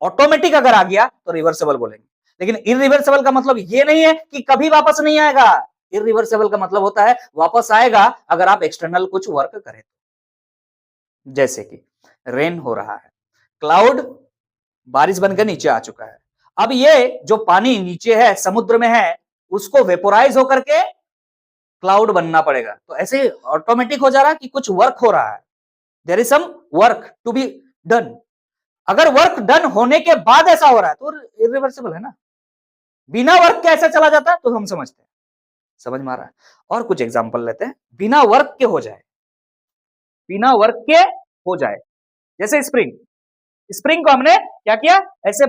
ऑटोमेटिक अगर आ गया तो रिवर्सिबल बोलेंगे। लेकिन इरिवर्सिबल का मतलब ये नहीं है कि कभी वापस नहीं आएगा, इरिवर्सिबल का मतलब होता है वापस आएगा अगर आप एक्सटर्नल कुछ वर्क करें। जैसे कि रेन हो रहा है, क्लाउड बारिश बनकर नीचे आ चुका है, अब ये जो पानी नीचे है समुद्र में है उसको वेपोराइज होकर के क्लाउड बनना पड़ेगा। तो ऐसे ऑटोमेटिक हो जा रहा है कि कुछ वर्क हो रहा है, there is some work to be done. अगर वर्क डन होने के बाद ऐसा हो रहा है तो इरिवर्सिबल है ना। बिना वर्क के ऐसा चला जाता है तो हम समझते हैं। समझ में आ रहा है? और कुछ एग्जांपल लेते हैं, बिना वर्क के हो जाए, बिना वर्क के हो जाए। जैसे स्प्रिंग, स्प्रिंग को हमने क्या किया, ऐसे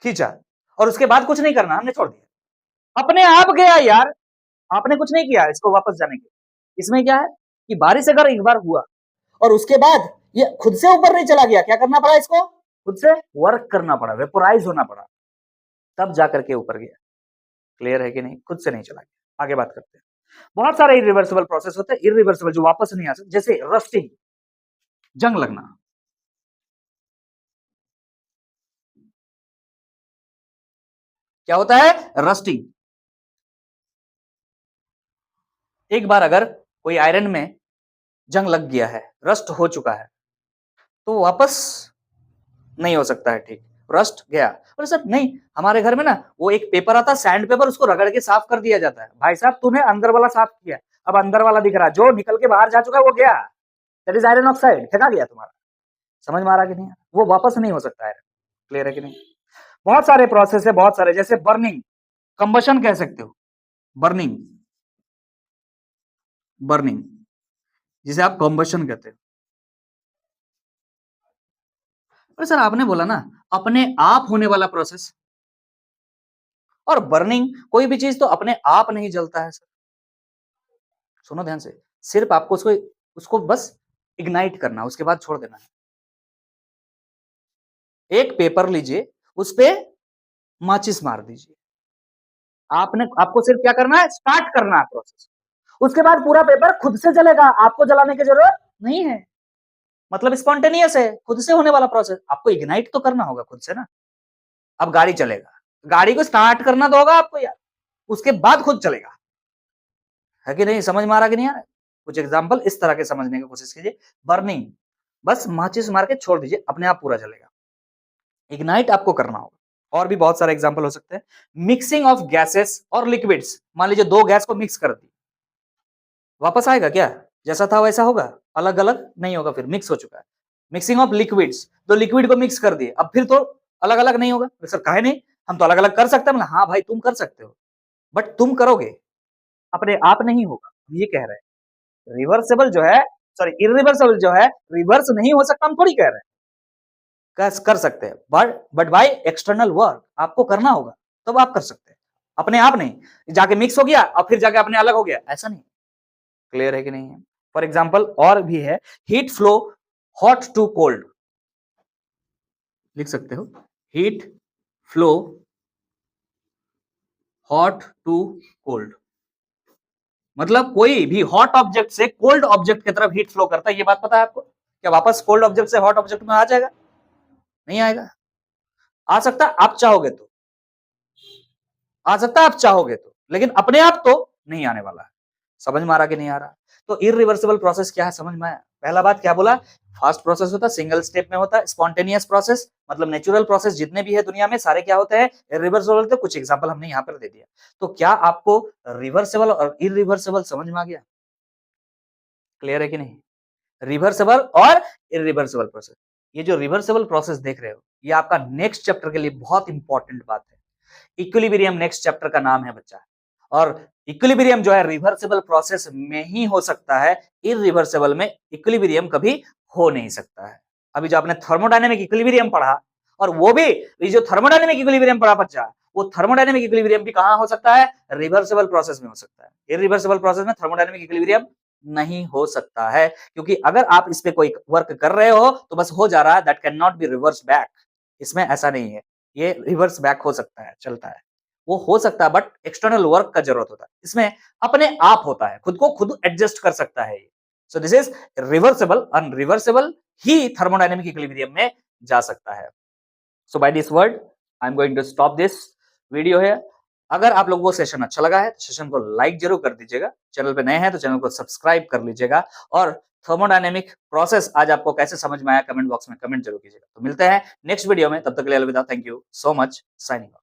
खींचा और उसके बाद कुछ नहीं करना, हमने छोड़ दिया, अपने आप गया यार। आपने कुछ नहीं किया इसको वापस जाने के। इसमें क्या है कि बारिश अगर एक बार हुआ और उसके बाद ये खुद से ऊपर नहीं चला गया, क्या करना पड़ा इसको, खुद से वर्क करना पड़ा, वेपोराइज होना पड़ा, तब जाकर के ऊपर गया। क्लियर है कि नहीं? खुद से नहीं चला गया। आगे बात करते हैं। बहुत सारे इरिवर्सिबल प्रोसेस होते हैं, इरिवर्सिबल जो वापस नहीं आ सकते, जैसे रस्टिंग, जंग लगना। क्या होता है? रस्टिंग। एक बार अगर कोई आयरन में जंग लग गया है, रस्ट हो चुका है, तो वापस नहीं हो सकता है, ठीक, रस्ट गया। और सर नहीं, हमारे घर में ना वो एक पेपर आता है सैंड पेपर, उसको रगड़ के साफ कर दिया जाता है। भाई साहब तूने अंदर वाला साफ किया, अब अंदर वाला दिख रहा है, जो निकल के बाहर जा चुका है वो गया, दैट इज आयरन ऑक्साइड, फेंका गया तुम्हारा। समझ में आ रहा कि नहीं? वो वापस नहीं हो सकता है। क्लियर है कि नहीं? बहुत सारे प्रोसेस है, बहुत सारे, जैसे बर्निंग, कंबशन कह सकते हो, बर्निंग, बर्निंग जिसे आप कंबशन कहते हो। अरे सर आपने बोला ना अपने आप होने वाला प्रोसेस, और बर्निंग, कोई भी चीज तो अपने आप नहीं जलता है सर। सुनो ध्यान से, सिर्फ आपको उसको उसको बस इग्नाइट करना, उसके बाद छोड़ देना है। एक पेपर लीजिए, उस पे माचिस मार दीजिए, आपने आपको सिर्फ क्या करना है, स्टार्ट करना है प्रोसेस, उसके बाद पूरा पेपर खुद से जलेगा, आपको जलाने की जरूरत नहीं है। मतलब स्पॉन्टेनियस है, खुद से होने वाला प्रोसेस, आपको इग्नाइट तो करना होगा खुद से ना। अब गाड़ी चलेगा, गाड़ी को स्टार्ट करना तो होगा आपको यार, उसके बाद खुद चलेगा, है कि नहीं? समझ में आ रहा कि नहीं आ रहा? कुछ एग्जांपल इस तरह के समझने की कोशिश कीजिए। बर्निंग, बस माचिस मार के छोड़ दीजिए, अपने आप पूरा जलेगा। इग्नाइट आपको करना होगा। और भी बहुत सारे एग्जांपल हो सकते हैं। मिक्सिंग ऑफ गैसेस और लिक्विड्स, मान लीजिए दो गैस को मिक्स कर दी, वापस आएगा क्या? जैसा था वैसा होगा? अलग अलग नहीं होगा, फिर मिक्स हो चुका है। मिक्सिंग ऑफ लिक्विड्स, तो लिक्विड को मिक्स कर दिए, अब फिर तो अलग अलग नहीं होगा। सर काहे नहीं, हम तो अलग अलग कर सकते हैं। मतलब हाँ भाई तुम कर सकते हो, बट तुम करोगे, अपने आप नहीं होगा, हम ये कह रहे हैं। रिवर्सेबल जो है, सॉरी इरिवर्सेबल जो है, रिवर्स नहीं हो सकता, हम थोड़ी कह रहे हैं, कर सकते हैं, बट बाय एक्सटर्नल वर्क, आपको करना होगा तब आप कर सकते हैं, अपने आप नहीं। जाके मिक्स हो गया और फिर जाके अपने अलग हो गया, ऐसा नहीं। क्लियर है कि नहीं है? फॉर एग्जाम्पल और भी है, heat flow hot to cold, लिख सकते हो, heat flow hot to cold. मतलब कोई भी हॉट ऑब्जेक्ट से कोल्ड ऑब्जेक्ट की तरफ हीट फ्लो करता है, ये बात पता है आपको? क्या वापस कोल्ड ऑब्जेक्ट से हॉट ऑब्जेक्ट में आ जाएगा? नहीं आएगा। आ सकता है आप चाहोगे तो, आ सकता है आप चाहोगे तो, लेकिन अपने आप तो नहीं आने वाला है। समझ में आ रहा कि नहीं आ रहा? तो इरिवर्सिबल प्रोसेस क्या है समझ में आया? पहला बात क्या बोला, फास्ट प्रोसेस होता है, सिंगल स्टेप में होता है। स्पॉन्टेनियस प्रोसेस मतलब नेचुरल प्रोसेस जितने भी है दुनिया में सारे क्या होते हैं, इरिवर्सिबल। तो कुछ एग्जांपल हमने यहाँ पर दे दिया। तो क्या आपको रिवर्सिबल और इरिवर्सिबल समझ में आ गया? क्लियर है कि नहीं? रिवर्सिबल और इरिवर्सिबल प्रोसेस, ये जो रिवर्सिबल प्रोसेस देख रहे हो, ये आपका नेक्स्ट चैप्टर के लिए बहुत इंपॉर्टेंट बात है। इक्विलिब्रियम नेक्स्ट चैप्टर का नाम है बच्चा, और इक्विलिब्रियम जो है रिवर्सिबल प्रोसेस में ही हो सकता है, इरिवर्सिबल में इक्विलिब्रियम कभी हो नहीं सकता है। अभी जो आपने थर्मोडायनेमिक इक्विलिब्रियम पढ़ा, और वो भी ये जो थर्मोडायनेमिक इक्विलिब्रियम पढ़ा बच्चा, वो थर्मोडायनेमिक इक्विलिब्रियम भी कहां हो सकता है, रिवर्सिबल प्रोसेस में हो सकता है। इरिवर्सिबल प्रोसेस में थर्मोडायनेमिक इक्विलिब्रियम नहीं हो सकता है, क्योंकि अगर आप इस पे कोई वर्क कर रहे हो तो बस हो जा रहा है, that can not be reverse back. इसमें ऐसा नहीं है, ये रिवर्स बैक हो सकता है, चलता है, वो हो सकता है, बट एक्सटर्नल वर्क का जरूरत होता है। इसमें अपने आप होता है, खुद को खुद एडजस्ट कर सकता है। So this is reversible, unreversible ही थर्मोडायनेमिक इक्विलिब्रियम में जा सकता है। So by this word I am going to stop this video है। अगर आप लोगों को सेशन अच्छा लगा है तो सेशन को लाइक जरूर कर दीजिएगा, चैनल पे नए हैं तो चैनल को सब्सक्राइब कर लीजिएगा, और थर्मोडायनेमिक प्रोसेस आज आपको कैसे समझ में आया कमेंट बॉक्स में कमेंट जरूर कीजिएगा। तो मिलते हैं नेक्स्ट वीडियो में, तब तक के लिए अलविदा, thank you so much, signing off.